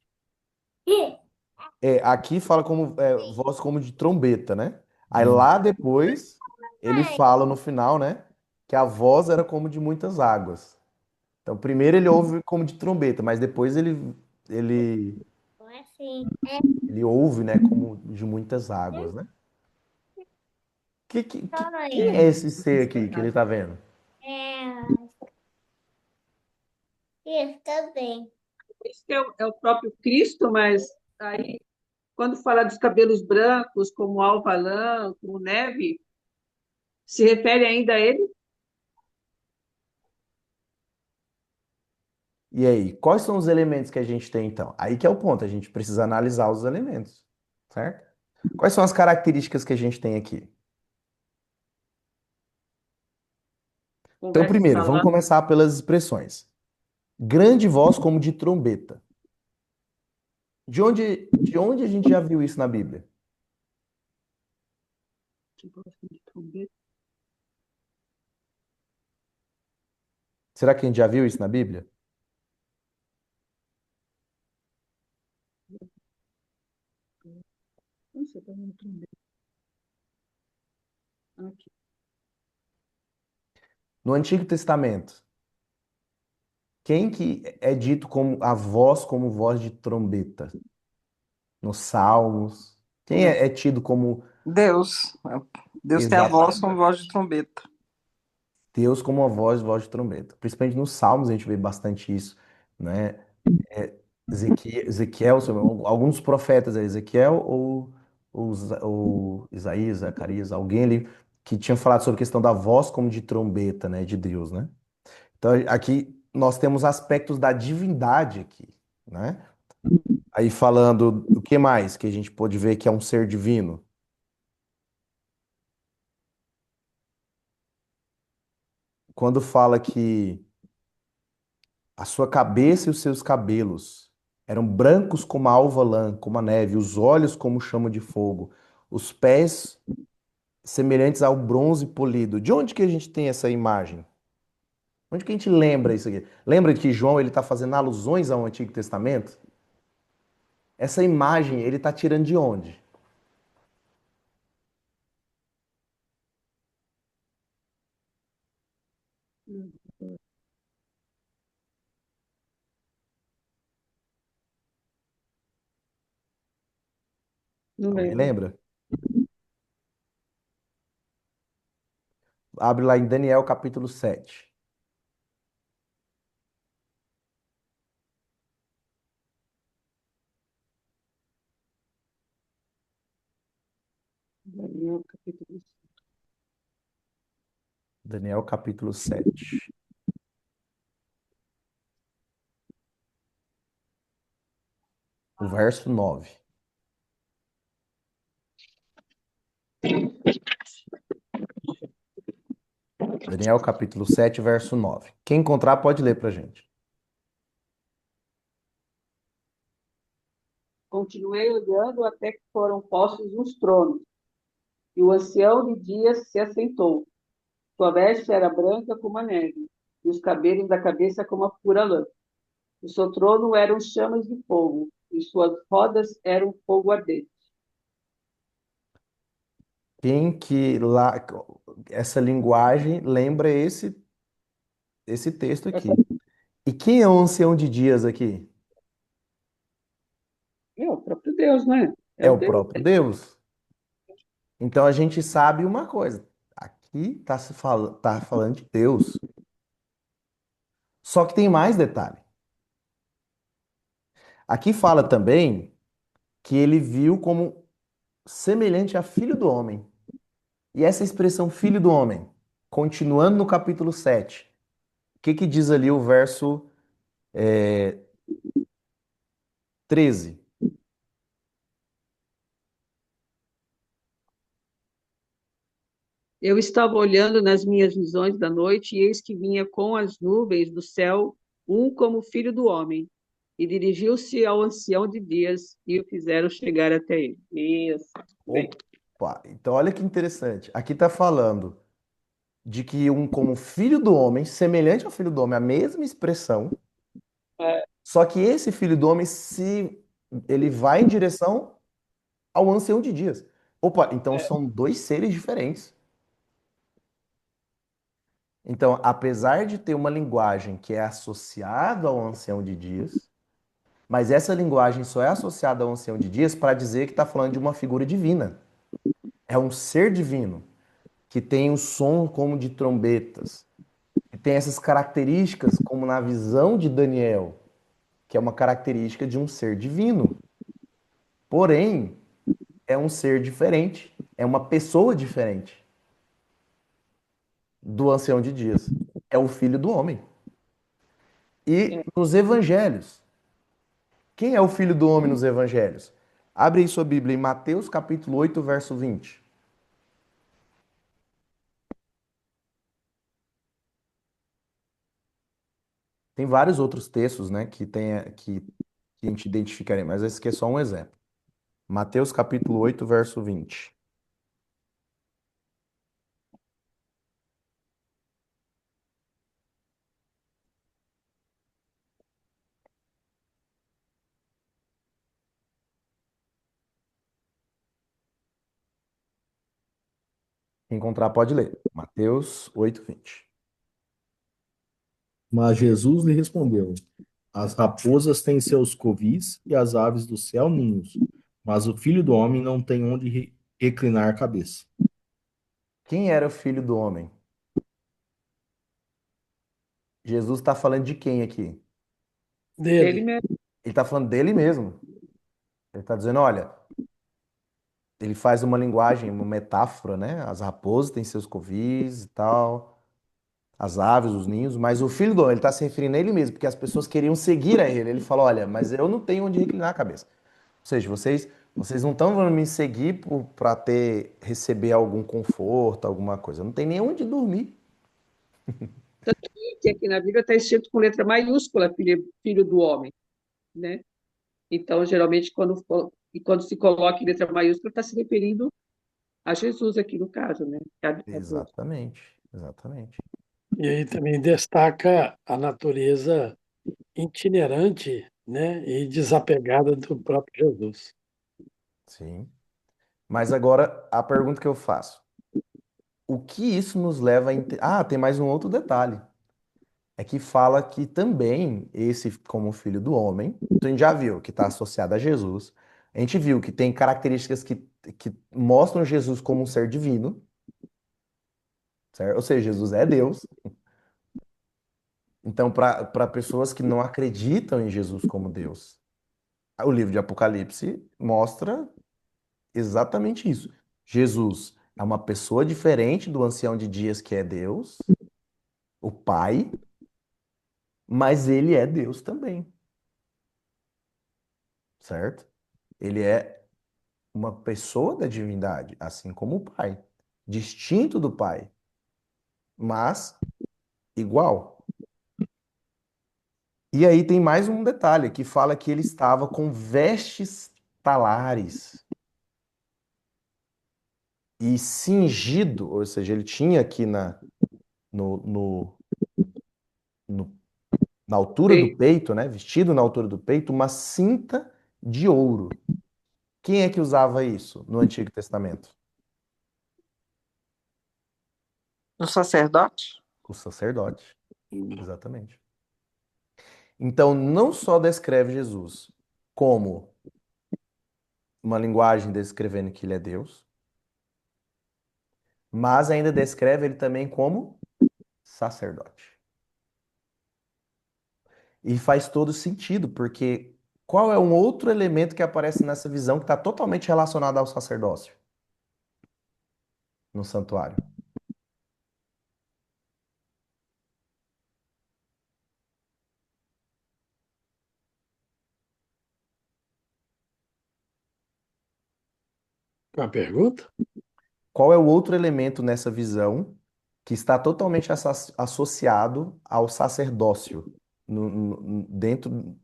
Aqui fala como voz como de trombeta, né? Aí lá depois ele fala no final, né? Que a voz era como de muitas águas. Então primeiro ele ouve como de trombeta, mas depois ele, ele ouve, né? Como de muitas águas, né? Quem é esse ser aqui que ele tá vendo? Esse é o próprio Cristo, mas aí, quando fala dos cabelos brancos, como alva lã, como neve, se refere ainda a ele? E aí, quais são os elementos que a gente tem então? Aí que é o ponto, a gente precisa analisar os elementos, certo? Quais são as características que a gente tem aqui? Então, Conversa primeiro, vamos falada. começar pelas expressões. Grande voz como de trombeta. De onde a gente já viu isso na Bíblia? Será que a gente já viu isso na Bíblia? Nossa, tá vendo trombeta. Aqui. No Antigo Testamento, quem que é dito como a voz como voz de trombeta? Nos Salmos. Quem é tido como Deus. Deus tem a exato, voz como voz de trombeta. Deus como uma voz de trombeta? Principalmente nos Salmos a gente vê bastante isso, né? Ezequiel, alguns profetas, Ezequiel ou Isaías, Zacarias, alguém ali que tinha falado sobre a questão da voz como de trombeta, né, de Deus, né? Então aqui nós temos aspectos da divindade aqui, né? Aí falando, o que mais que a gente pode ver que é um ser divino? Quando fala que a sua cabeça e os seus cabelos eram brancos como a alva lã, como a neve, os olhos como chama de fogo, os pés semelhantes ao bronze polido. De onde que a gente tem essa imagem? Onde que a gente lembra isso aqui? Lembra que João ele está fazendo alusões ao Antigo Testamento? Essa imagem ele está tirando de onde? Não Alguém lembro. lembra? Abre lá em Daniel capítulo 7. Daniel, capítulo Daniel capítulo 7. O verso 9. Daniel capítulo 7, verso 9. Quem encontrar pode ler pra gente. Continuei olhando até que foram postos os tronos, e o ancião de dias se assentou. Sua veste era branca como a neve, e os cabelos da cabeça como a pura lã. O seu trono eram chamas de fogo, e suas rodas eram fogo ardente. Quem que lá essa linguagem lembra esse texto aqui. E quem é o ancião de dias aqui? É o próprio Deus, né? É É o o Deus. próprio Deus. Então a gente sabe uma coisa. Aqui tá falando de Deus. Só que tem mais detalhe. Aqui fala também que ele viu como semelhante a filho do homem. E essa expressão filho do homem, continuando no capítulo 7, o que que diz ali o verso 13? Eu estava olhando nas minhas visões da noite, e eis que vinha com as nuvens do céu um como filho do homem, e dirigiu-se ao ancião de dias, e o fizeram chegar até ele. Isso. Bem, Opa, então olha que interessante. Aqui está falando de que um como filho do homem, semelhante ao filho do homem, a mesma expressão, é, só que esse filho do homem se ele vai em direção ao ancião de dias. Opa, então é, são dois seres diferentes. Então, apesar de ter uma linguagem que é associada ao ancião de dias, mas essa linguagem só é associada ao ancião de dias para dizer que está falando de uma figura divina. É um ser divino que tem o som como de trombetas, que tem essas características, como na visão de Daniel, que é uma característica de um ser divino. Porém, é um ser diferente, é uma pessoa diferente do ancião de dias. É o filho do homem. E é. nos evangelhos, quem é o filho do homem nos evangelhos? Abre aí sua Bíblia em Mateus capítulo 8, verso 20. Tem vários outros textos, né, que a gente identificaria, mas esse aqui é só um exemplo. Mateus capítulo 8, verso 20. Quem encontrar pode ler. Mateus 8, 20. Mas Jesus lhe respondeu: As raposas têm seus covis e as aves do céu ninhos, mas o filho do homem não tem onde reclinar a cabeça. Quem era o filho do homem? Jesus está falando de quem aqui? Dele Dele. mesmo. Ele está falando dele mesmo. Ele está dizendo, olha, ele faz uma linguagem, uma metáfora, né? As raposas têm seus covis e tal, as aves, os ninhos, mas o filho do homem, ele está se referindo a ele mesmo, porque as pessoas queriam seguir a ele. Ele falou, olha, mas eu não tenho onde reclinar a cabeça. Ou seja, vocês não estão vendo me seguir para receber algum conforto, alguma coisa. Não tem nem onde dormir. Que aqui na Bíblia está escrito com letra maiúscula, filho do homem, né? Então, geralmente, quando se coloca em letra maiúscula, está se referindo a Jesus aqui no caso, né? Exatamente, exatamente. E aí também destaca a natureza itinerante, né, e desapegada do próprio Jesus. Sim. Mas agora a pergunta que eu faço: o que isso nos leva a. Ah, tem mais um outro detalhe. É que fala que também esse, como filho do homem, então a gente já viu que está associado a Jesus. A gente viu que tem características que mostram Jesus como um ser divino, certo? Ou seja, Jesus é Deus. Então, para pessoas que não acreditam em Jesus como Deus, o livro de Apocalipse mostra exatamente isso. Jesus é uma pessoa diferente do ancião de dias que é Deus, o Pai, mas ele é Deus também, certo? Ele é uma pessoa da divindade, assim como o Pai, distinto do Pai, mas igual. E aí tem mais um detalhe que fala que ele estava com vestes talares e cingido, ou seja, ele tinha aqui no, no, no- na altura do Bem, peito, né, vestido na altura do peito, uma cinta de ouro. Quem é que usava isso no Antigo Testamento? Do sacerdote? O sacerdote, exatamente. Então, não só descreve Jesus como uma linguagem descrevendo que ele é Deus, mas ainda descreve ele também como sacerdote. E faz todo sentido, porque Qual é um outro elemento que aparece nessa visão que está totalmente relacionado ao sacerdócio no santuário? Uma pergunta? Qual é o outro elemento nessa visão que está totalmente associado ao sacerdócio dentro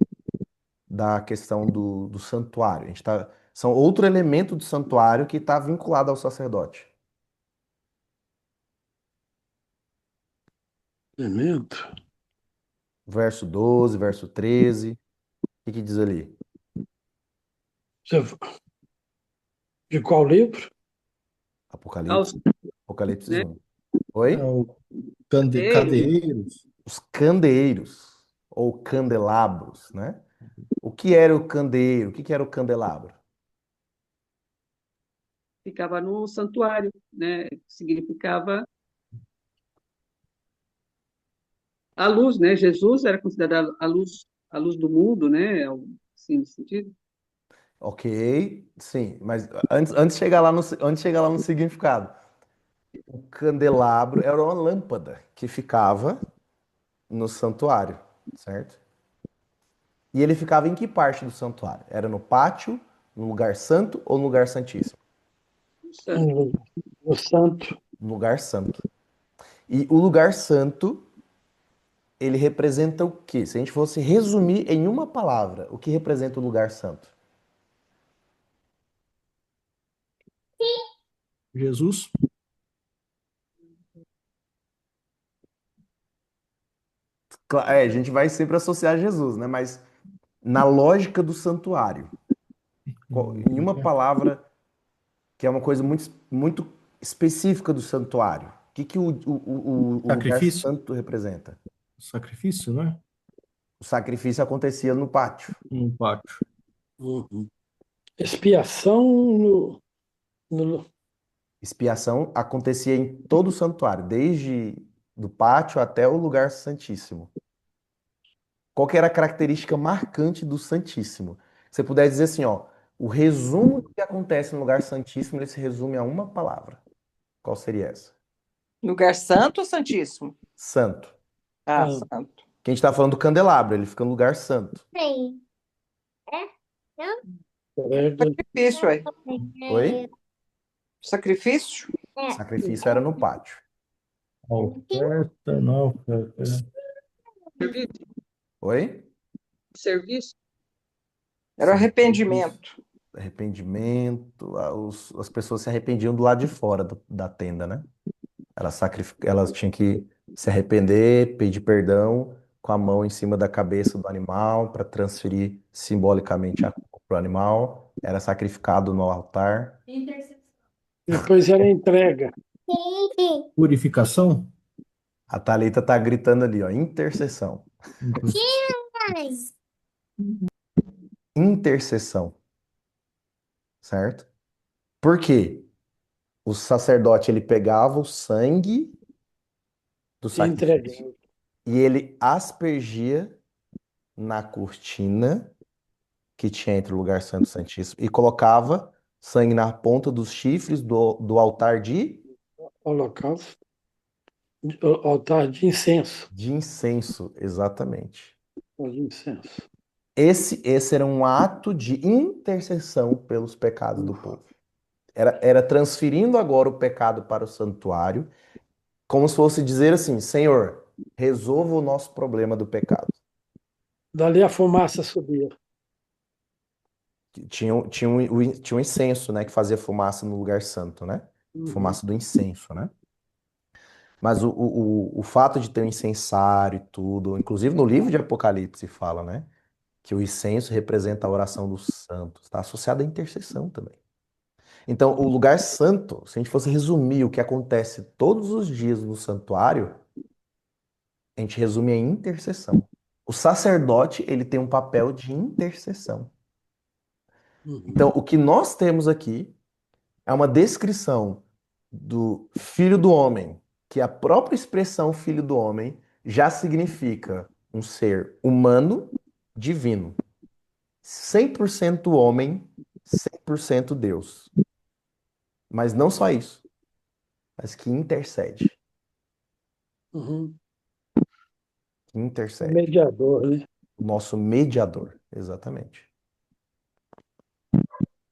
da questão do santuário? São outro elemento do santuário que está vinculado ao sacerdote. Elemento. Verso 12, verso 13. O que que diz ali? Você- De qual livro? Aos, Apocalipse né, 1. Oi? O ele, candeeiros, Os candeeiros ou candelabros, né? O que era o candeeiro? O que que era o candelabro? ficava no santuário, né? Significava a luz, né? Jesus era considerado a luz do mundo, né? Assim, nesse sentido. Ok, sim, mas antes de chegar lá antes de chegar lá no significado, o candelabro era uma lâmpada que ficava no santuário, certo? E ele ficava em que parte do santuário? Era no pátio, no lugar santo ou no lugar santíssimo? Santo. No Santo. No lugar santo. E o lugar santo, ele representa o quê? Se a gente fosse resumir em uma palavra, o que representa o lugar santo? Jesus, A gente vai sempre associar a Jesus, né? Mas na lógica do santuário, em uma palavra, que é uma coisa muito específica do santuário, o que que o lugar sacrifício, santo representa? sacrifício, né? O sacrifício acontecia no pátio. Um pátio. Uhum. Expiação no Expiação acontecia em todo o santuário, desde do pátio até o lugar santíssimo. Qual que era a característica marcante do Santíssimo? Você puder dizer assim, ó, o resumo do que acontece no lugar santíssimo, ele se resume a uma palavra. Qual seria essa? Lugar santo ou santíssimo? Santo. Ah, ah, santo. Que a gente está falando do candelabro, ele fica no lugar santo. prega. Sacrifício, aí. Oi? Sacrifício? Sacrifício era no pátio. A oferta, não, oferta. Serviço, Oi? serviço, Era o Serviço, arrependimento. arrependimento, as pessoas se arrependiam do lado de fora da tenda, né? Elas tinham que se arrepender, pedir perdão com a mão em cima da cabeça do animal para transferir simbolicamente a culpa para o animal. Era sacrificado no altar. Depois era entrega. Purificação? A Thalita tá gritando ali, ó, intercessão. Uhum. Intercessão, certo? Por quê? O sacerdote ele pegava o sangue do Entrega. sacrifício e ele aspergia na cortina que tinha entre o lugar santo e o santíssimo e colocava sangue na ponta dos chifres do altar Holocausto. Altar de incenso. de incenso, exatamente. Altar de incenso. Esse era um ato de intercessão pelos pecados do povo. Era transferindo agora o pecado para o santuário, como se fosse dizer assim: Senhor, resolva o nosso problema do pecado. Dali a fumaça subia. Tinha um incenso, né, que fazia fumaça no lugar santo, né? Uhum. Fumaça do incenso, né? Mas o fato de ter um incensário e tudo, inclusive no livro de Apocalipse fala, né? Que o incenso representa a oração dos santos, está associado à intercessão também. Então, o lugar santo, se a gente fosse resumir o que acontece todos os dias no santuário, a gente resume em intercessão. O sacerdote, ele tem um papel de intercessão. Uhum. Então, o que nós temos aqui é uma descrição do Filho do Homem, que a própria expressão Filho do Homem já significa um ser humano divino. 100% homem, 100% Deus. Mas não só isso, mas que intercede. Uhum. Que intercede. Mediador, né? O nosso mediador, exatamente.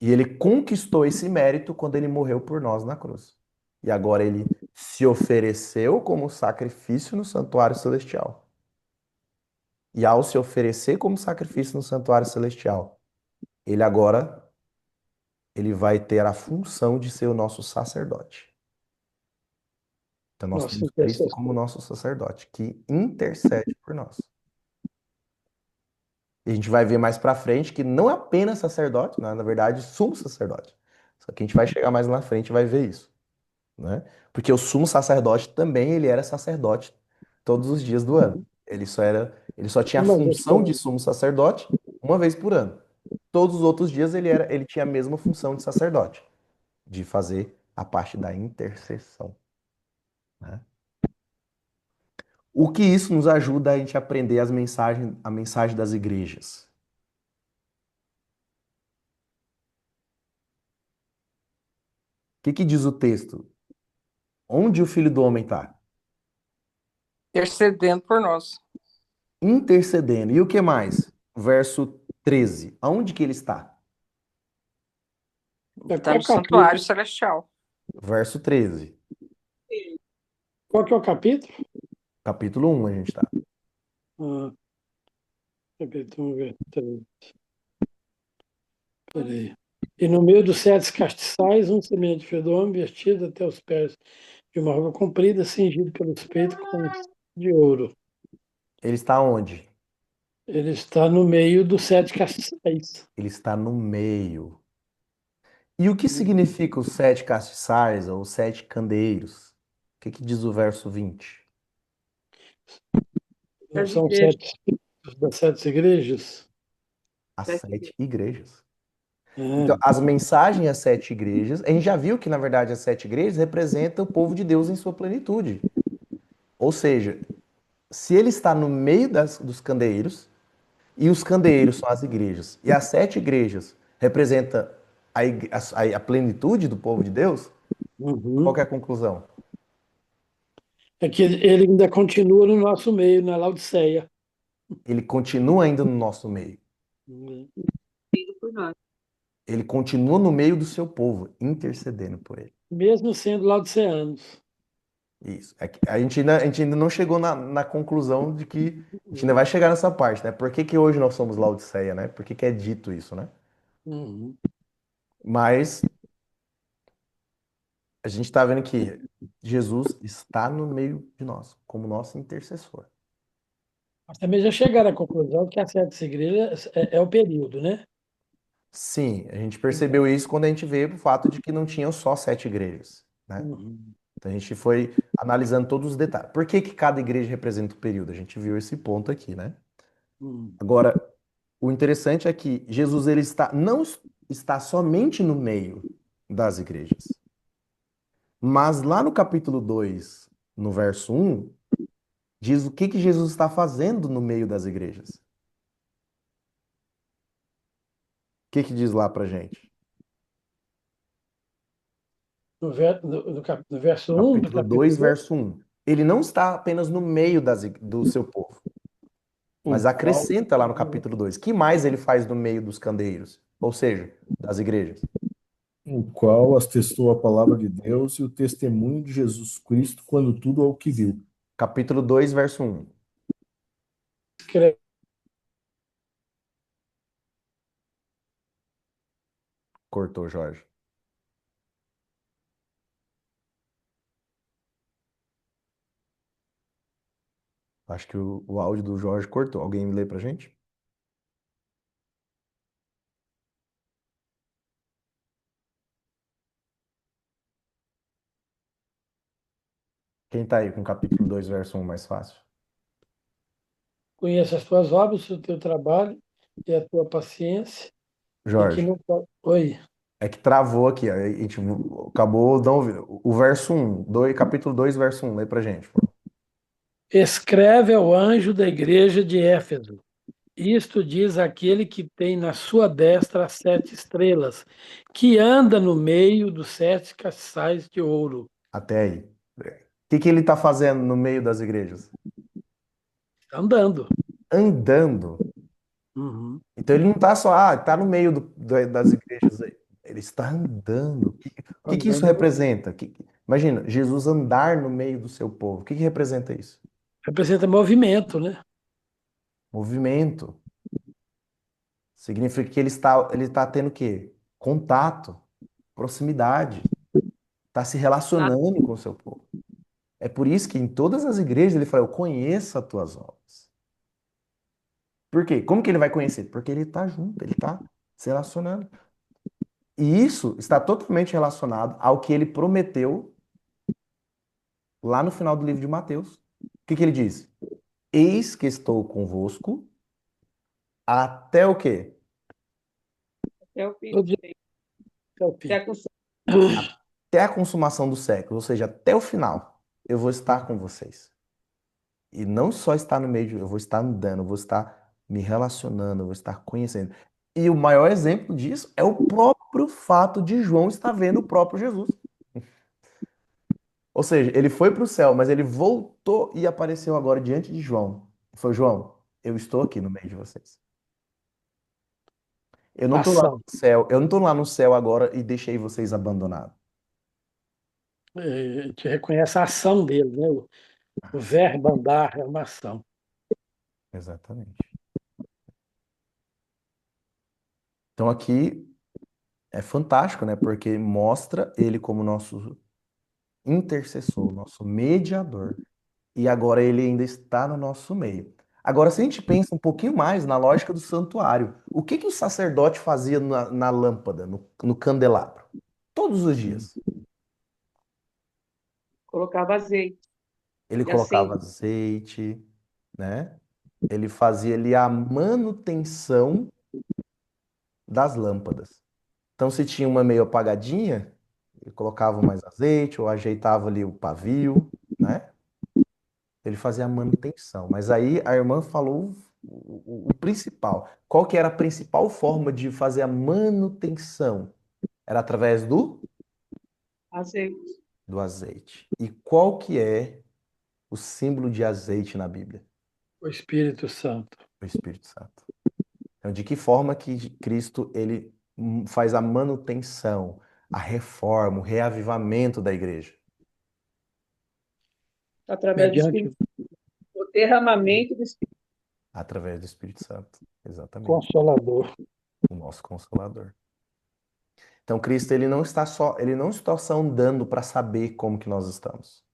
E ele conquistou esse mérito quando ele morreu por nós na cruz. E agora ele se ofereceu como sacrifício no santuário celestial. E ao se oferecer como sacrifício no santuário celestial, ele agora ele vai ter a função de ser o nosso sacerdote. Então nós Nosso temos Cristo intercessor. como nosso sacerdote, que intercede por nós. E a gente vai ver mais pra frente que não é apenas sacerdote, né? Na verdade, sumo sacerdote. Só que a gente vai chegar mais na frente e vai ver isso, né? Porque o sumo sacerdote também ele era sacerdote todos os dias do ano. Ele só tinha a Uma vez função por de ano. sumo sacerdote uma vez por ano. Todos os outros dias ele tinha a mesma função de sacerdote, de fazer a parte da intercessão, né? O que isso nos ajuda a gente aprender a mensagem das igrejas. O que que diz o texto? Onde o Filho do Homem está? Intercedendo por nós. Intercedendo. E o que mais? Verso 13. Aonde que ele está? Está Qual no capítulo? santuário celestial. Verso 13. Qual que é o capítulo? Capítulo 1 a gente está. Ah, capítulo 1, verso 3. Peraí. E no meio dos 7 castiçais, um semelhante filho do homem, vestido até os pés de uma roupa comprida, cingido pelos peitos com um cinto de ouro. Ele está onde? Ele está no meio dos 7 castiçais. Ele está no meio. E o que significa os 7 castiçais ou os 7 candeeiros? O que que diz o verso 20? Não Das são igrejas. 7 espíritos das 7 igrejas? As Das 7 igrejas. Então, Ah, as mensagens às 7 igrejas, a gente já viu que, na verdade, as 7 igrejas representam o povo de Deus em sua plenitude. Ou seja, se ele está no meio dos candeeiros, e os candeeiros são as igrejas, e as 7 igrejas representam a plenitude do povo de Deus, qual uhum. que é a conclusão? É que ele ainda continua no nosso meio, na Laodiceia. Ele continua ainda no nosso meio. Uhum. por nós. Ele continua no meio do seu povo, intercedendo por ele. Mesmo sendo laodiceanos. Isso. É que a gente ainda não chegou na conclusão de que a gente ainda vai chegar nessa parte, né? Por que que hoje nós somos Laodiceia, né? Por que que é dito isso, né? Uhum. Mas a gente está vendo que Jesus está no meio de nós, como nosso intercessor. Mas também já chegaram à conclusão que a sete igrejas é o período, né? Sim, a gente percebeu isso quando a gente veio o fato de que não tinham só 7 igrejas, né? Uhum. Então a gente foi analisando todos os detalhes. Por que que cada igreja representa um período? A gente viu esse ponto aqui, né? Uhum. Agora, o interessante é que Jesus ele não está somente no meio das igrejas, mas lá no capítulo 2, no verso 1, diz o que que Jesus está fazendo no meio das igrejas. O que que diz lá pra gente? No verso 1 do Capítulo capítulo 2, 2, verso 1. Ele não está apenas no meio do seu povo, o mas qual, acrescenta lá no capítulo 2. Que mais ele faz no meio dos candeeiros? Ou seja, das igrejas? O qual atestou a palavra de Deus e o testemunho de Jesus Cristo quando tudo ao que viu. Capítulo 2, verso 1. escreve Cortou, Jorge. Acho que o áudio do Jorge cortou. Alguém lê pra gente? Quem tá aí com capítulo 2, verso 1 mais fácil? conheço as tuas obras, o teu trabalho e a tua paciência, e que Jorge, não pode. Oi. é que travou aqui, ó. A gente acabou não ouvindo. O verso 1, capítulo 2, verso 1, lê pra gente, pô. Escreve ao anjo da igreja de Éfeso Isto diz aquele que tem na sua destra as 7 estrelas, que anda no meio dos 7 castiçais de ouro. Até aí. O que que ele está fazendo no meio das igrejas? Andando. Andando. Uhum. Então ele não está só, está no meio das igrejas aí. Ele está andando. O que que isso Andando. representa? Imagina, Jesus andar no meio do seu povo. O que representa isso? Representa movimento, né? Movimento. Significa que ele está tendo o quê? Contato, proximidade. Está se Nada. relacionando com o seu povo. É por isso que em todas as igrejas ele fala, eu conheço as tuas obras. Por quê? Como que ele vai conhecer? Porque ele está junto, ele está se relacionando. E isso está totalmente relacionado ao que ele prometeu lá no final do livro de Mateus. O que que ele diz? Eis que estou convosco até o quê? Até o fim Todo do dia tempo. até o fim. Até a consumir. Até a consumação do século, ou seja, até o final, eu vou estar com vocês. E não só estar no meio, eu vou estar andando, eu vou estar me relacionando, eu vou estar conhecendo. E o maior exemplo disso é o próprio fato de João estar vendo o próprio Jesus. Ou seja, ele foi para o céu, mas ele voltou e apareceu agora diante de João. Foi, João, eu estou aqui no meio de vocês. Eu não estou lá no Ação. céu, eu não estou lá no céu agora e deixei vocês abandonados. A gente reconhece a ação dele, né? O verbo andar é uma ação. Exatamente. Então aqui é fantástico, né? Porque mostra ele como nosso intercessor, nosso mediador. E agora ele ainda está no nosso meio. Agora, se a gente pensa um pouquinho mais na lógica do santuário, o que que o sacerdote fazia na lâmpada, no candelabro? Todos os dias. Colocava azeite Ele e colocava acende. azeite, né? Ele fazia ali a manutenção das lâmpadas. Então, se tinha uma meio apagadinha, ele colocava mais azeite ou ajeitava ali o pavio, né? Ele fazia a manutenção. Mas aí a irmã falou o principal. Qual que era a principal forma de fazer a manutenção? Era através Azeite. do azeite. E qual que é o símbolo de azeite na Bíblia? O Espírito Santo. O Espírito Santo. Então, de que forma que Cristo ele faz a manutenção, a reforma, o reavivamento da igreja? Através do Mediante Espírito. O derramamento do Espírito. Através do Espírito Santo. o Exatamente. Consolador. O nosso Consolador. Então, Cristo ele não está só andando para saber como que nós estamos.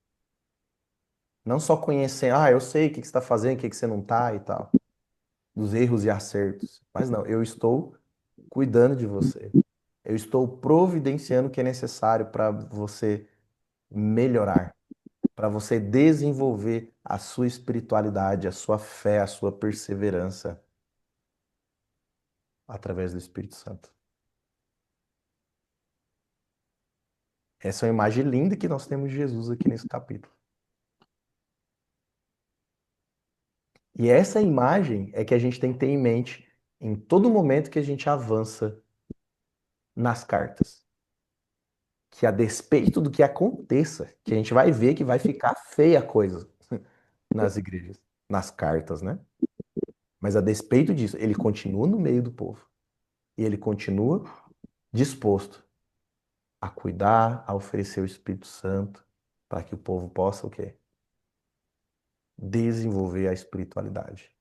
Não só conhecer, eu sei o que que você está fazendo, o que que você não está e tal, dos erros e acertos. Mas não, eu estou cuidando de você. Eu estou providenciando o que é necessário para você melhorar, para você desenvolver a sua espiritualidade, a sua fé, a sua perseverança através do Espírito Santo. Essa é uma imagem linda que nós temos de Jesus aqui nesse capítulo. E essa imagem é que a gente tem que ter em mente em todo momento que a gente avança nas cartas. Que a despeito do que aconteça, que a gente vai ver que vai ficar feia a coisa nas igrejas, nas cartas, né? Mas a despeito disso, ele continua no meio do povo. E ele continua disposto a cuidar, a oferecer o Espírito Santo para que o povo possa o quê? Desenvolver a espiritualidade.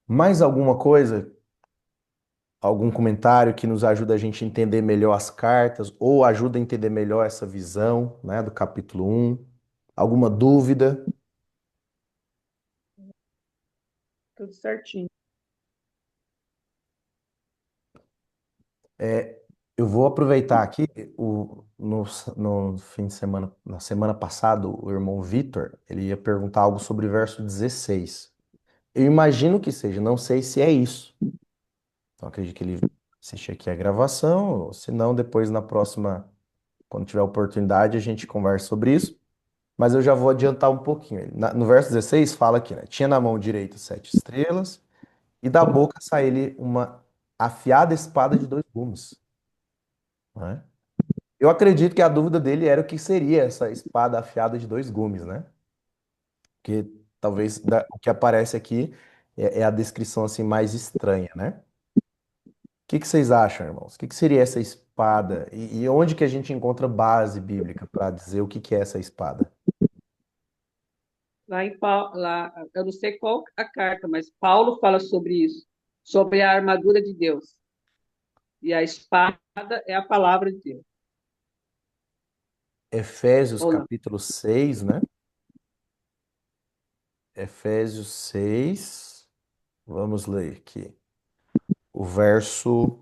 Mais alguma coisa? Algum comentário que nos ajuda a gente a entender melhor as cartas ou ajuda a entender melhor essa visão, né, do capítulo 1? Alguma dúvida? Tudo certinho. É, eu vou aproveitar aqui, no fim de semana, na semana passada, o irmão Vitor, ele ia perguntar algo sobre o verso 16. Eu imagino que seja, não sei se é isso. Então acredito que ele assiste aqui a gravação, ou se não, depois na próxima, quando tiver oportunidade, a gente conversa sobre isso. mas eu já vou adiantar um pouquinho. No verso 16 fala aqui, né? Tinha na mão direita 7 estrelas, e da boca sai-lhe uma afiada espada de 2 gumes, né? Eu acredito que a dúvida dele era o que seria essa espada afiada de 2 gumes, né? Porque talvez o que aparece aqui é a descrição assim mais estranha, né? O que vocês acham, irmãos? O que seria essa espada? E onde que a gente encontra base bíblica para dizer o que é essa espada? Lá, eu não sei qual a carta, mas Paulo fala sobre isso, sobre a armadura de Deus. E a espada é a palavra de Deus, Efésios ou não? capítulo 6, né? Efésios 6. Vamos ler aqui. O verso.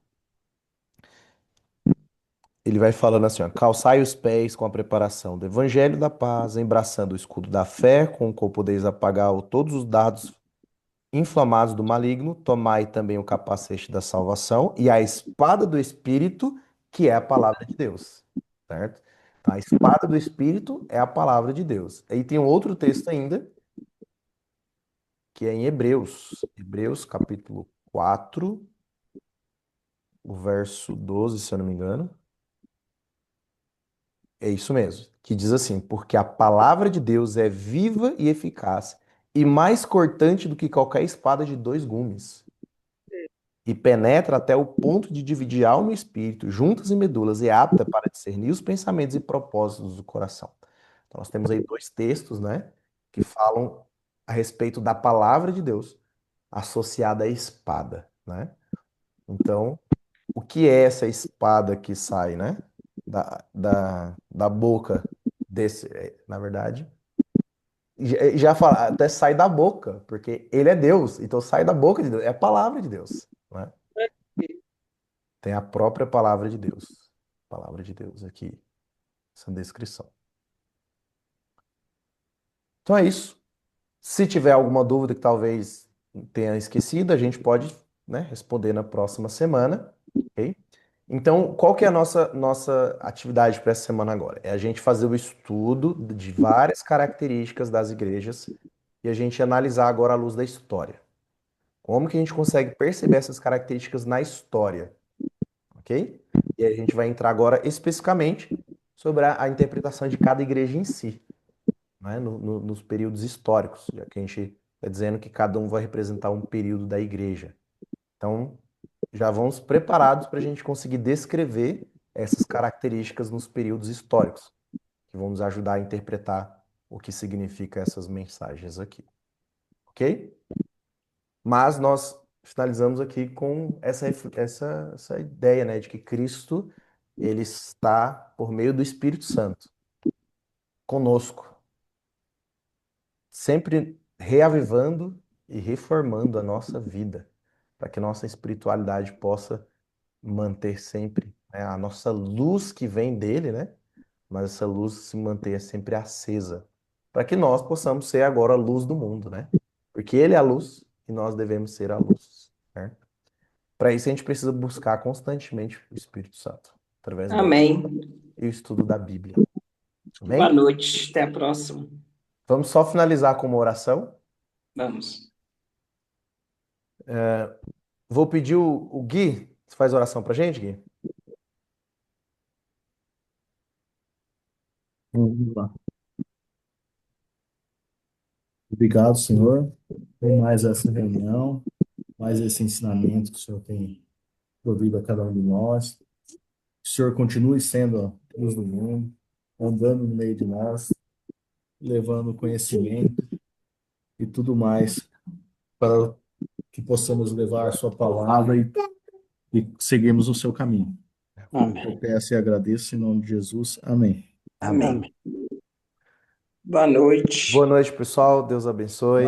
Ele vai falando assim, ó, calçai os pés com a preparação do evangelho da paz, embraçando o escudo da fé, com o qual podeis apagar todos os dados inflamados do maligno, tomai também o capacete da salvação e a espada do Espírito, que é a palavra de Deus, certo? Então, a espada do Espírito é a palavra de Deus. Aí tem um outro texto ainda, que é em Hebreus. Hebreus, capítulo 4, o verso 12, se eu não me engano. É isso mesmo, que diz assim: porque a palavra de Deus é viva e eficaz, e mais cortante do que qualquer espada de 2 gumes, e penetra até o ponto de dividir alma e espírito, juntas e medulas, e é apta para discernir os pensamentos e propósitos do coração. Então, nós temos aí 2 textos, né, que falam a respeito da palavra de Deus associada à espada, né? Então, o que é essa espada que sai, né, da boca desse, na verdade, já fala, até sai da boca, porque ele é Deus, então sai da boca de Deus, é a palavra de Deus, né? Tem a própria palavra de Deus aqui, essa descrição. Então é isso. Se tiver alguma dúvida que talvez tenha esquecido, a gente pode, né, responder na próxima semana, ok? Então, qual que é a nossa atividade para essa semana agora? É a gente fazer o estudo de várias características das igrejas e a gente analisar agora à luz da história. Como que a gente consegue perceber essas características na história, ok? E aí a gente vai entrar agora especificamente sobre a interpretação de cada igreja em si, né? Nos períodos históricos, já que a gente está dizendo que cada um vai representar um período da igreja. Então, já vamos preparados para a gente conseguir descrever essas características nos períodos históricos, que vão nos ajudar a interpretar o que significa essas mensagens aqui, ok? Mas nós finalizamos aqui com essa ideia, né, de que Cristo ele está por meio do Espírito Santo conosco, sempre reavivando e reformando a nossa vida, para que nossa espiritualidade possa manter sempre, né, a nossa luz que vem dele, né? Mas essa luz se mantenha sempre acesa, para que nós possamos ser agora a luz do mundo, né? Porque ele é a luz e nós devemos ser a luz, certo? Para isso a gente precisa buscar constantemente o Espírito Santo, através da oração Amém. e o estudo da Bíblia. Boa Amém? noite. Até a próxima. Vamos só finalizar com uma oração. Vamos. Vou pedir o Gui, você faz oração pra gente, Gui? Vamos lá. Obrigado, Senhor, por mais essa reunião, mais esse ensinamento que o Senhor tem provido a cada um de nós. Que o Senhor continue sendo a luz do mundo, andando no meio de nós, levando conhecimento e tudo mais para que possamos levar a sua palavra e seguirmos o seu caminho. Amém. Eu peço e agradeço em nome de Jesus. Amém. Amém. Amém. Boa noite. Boa noite, pessoal. Deus abençoe.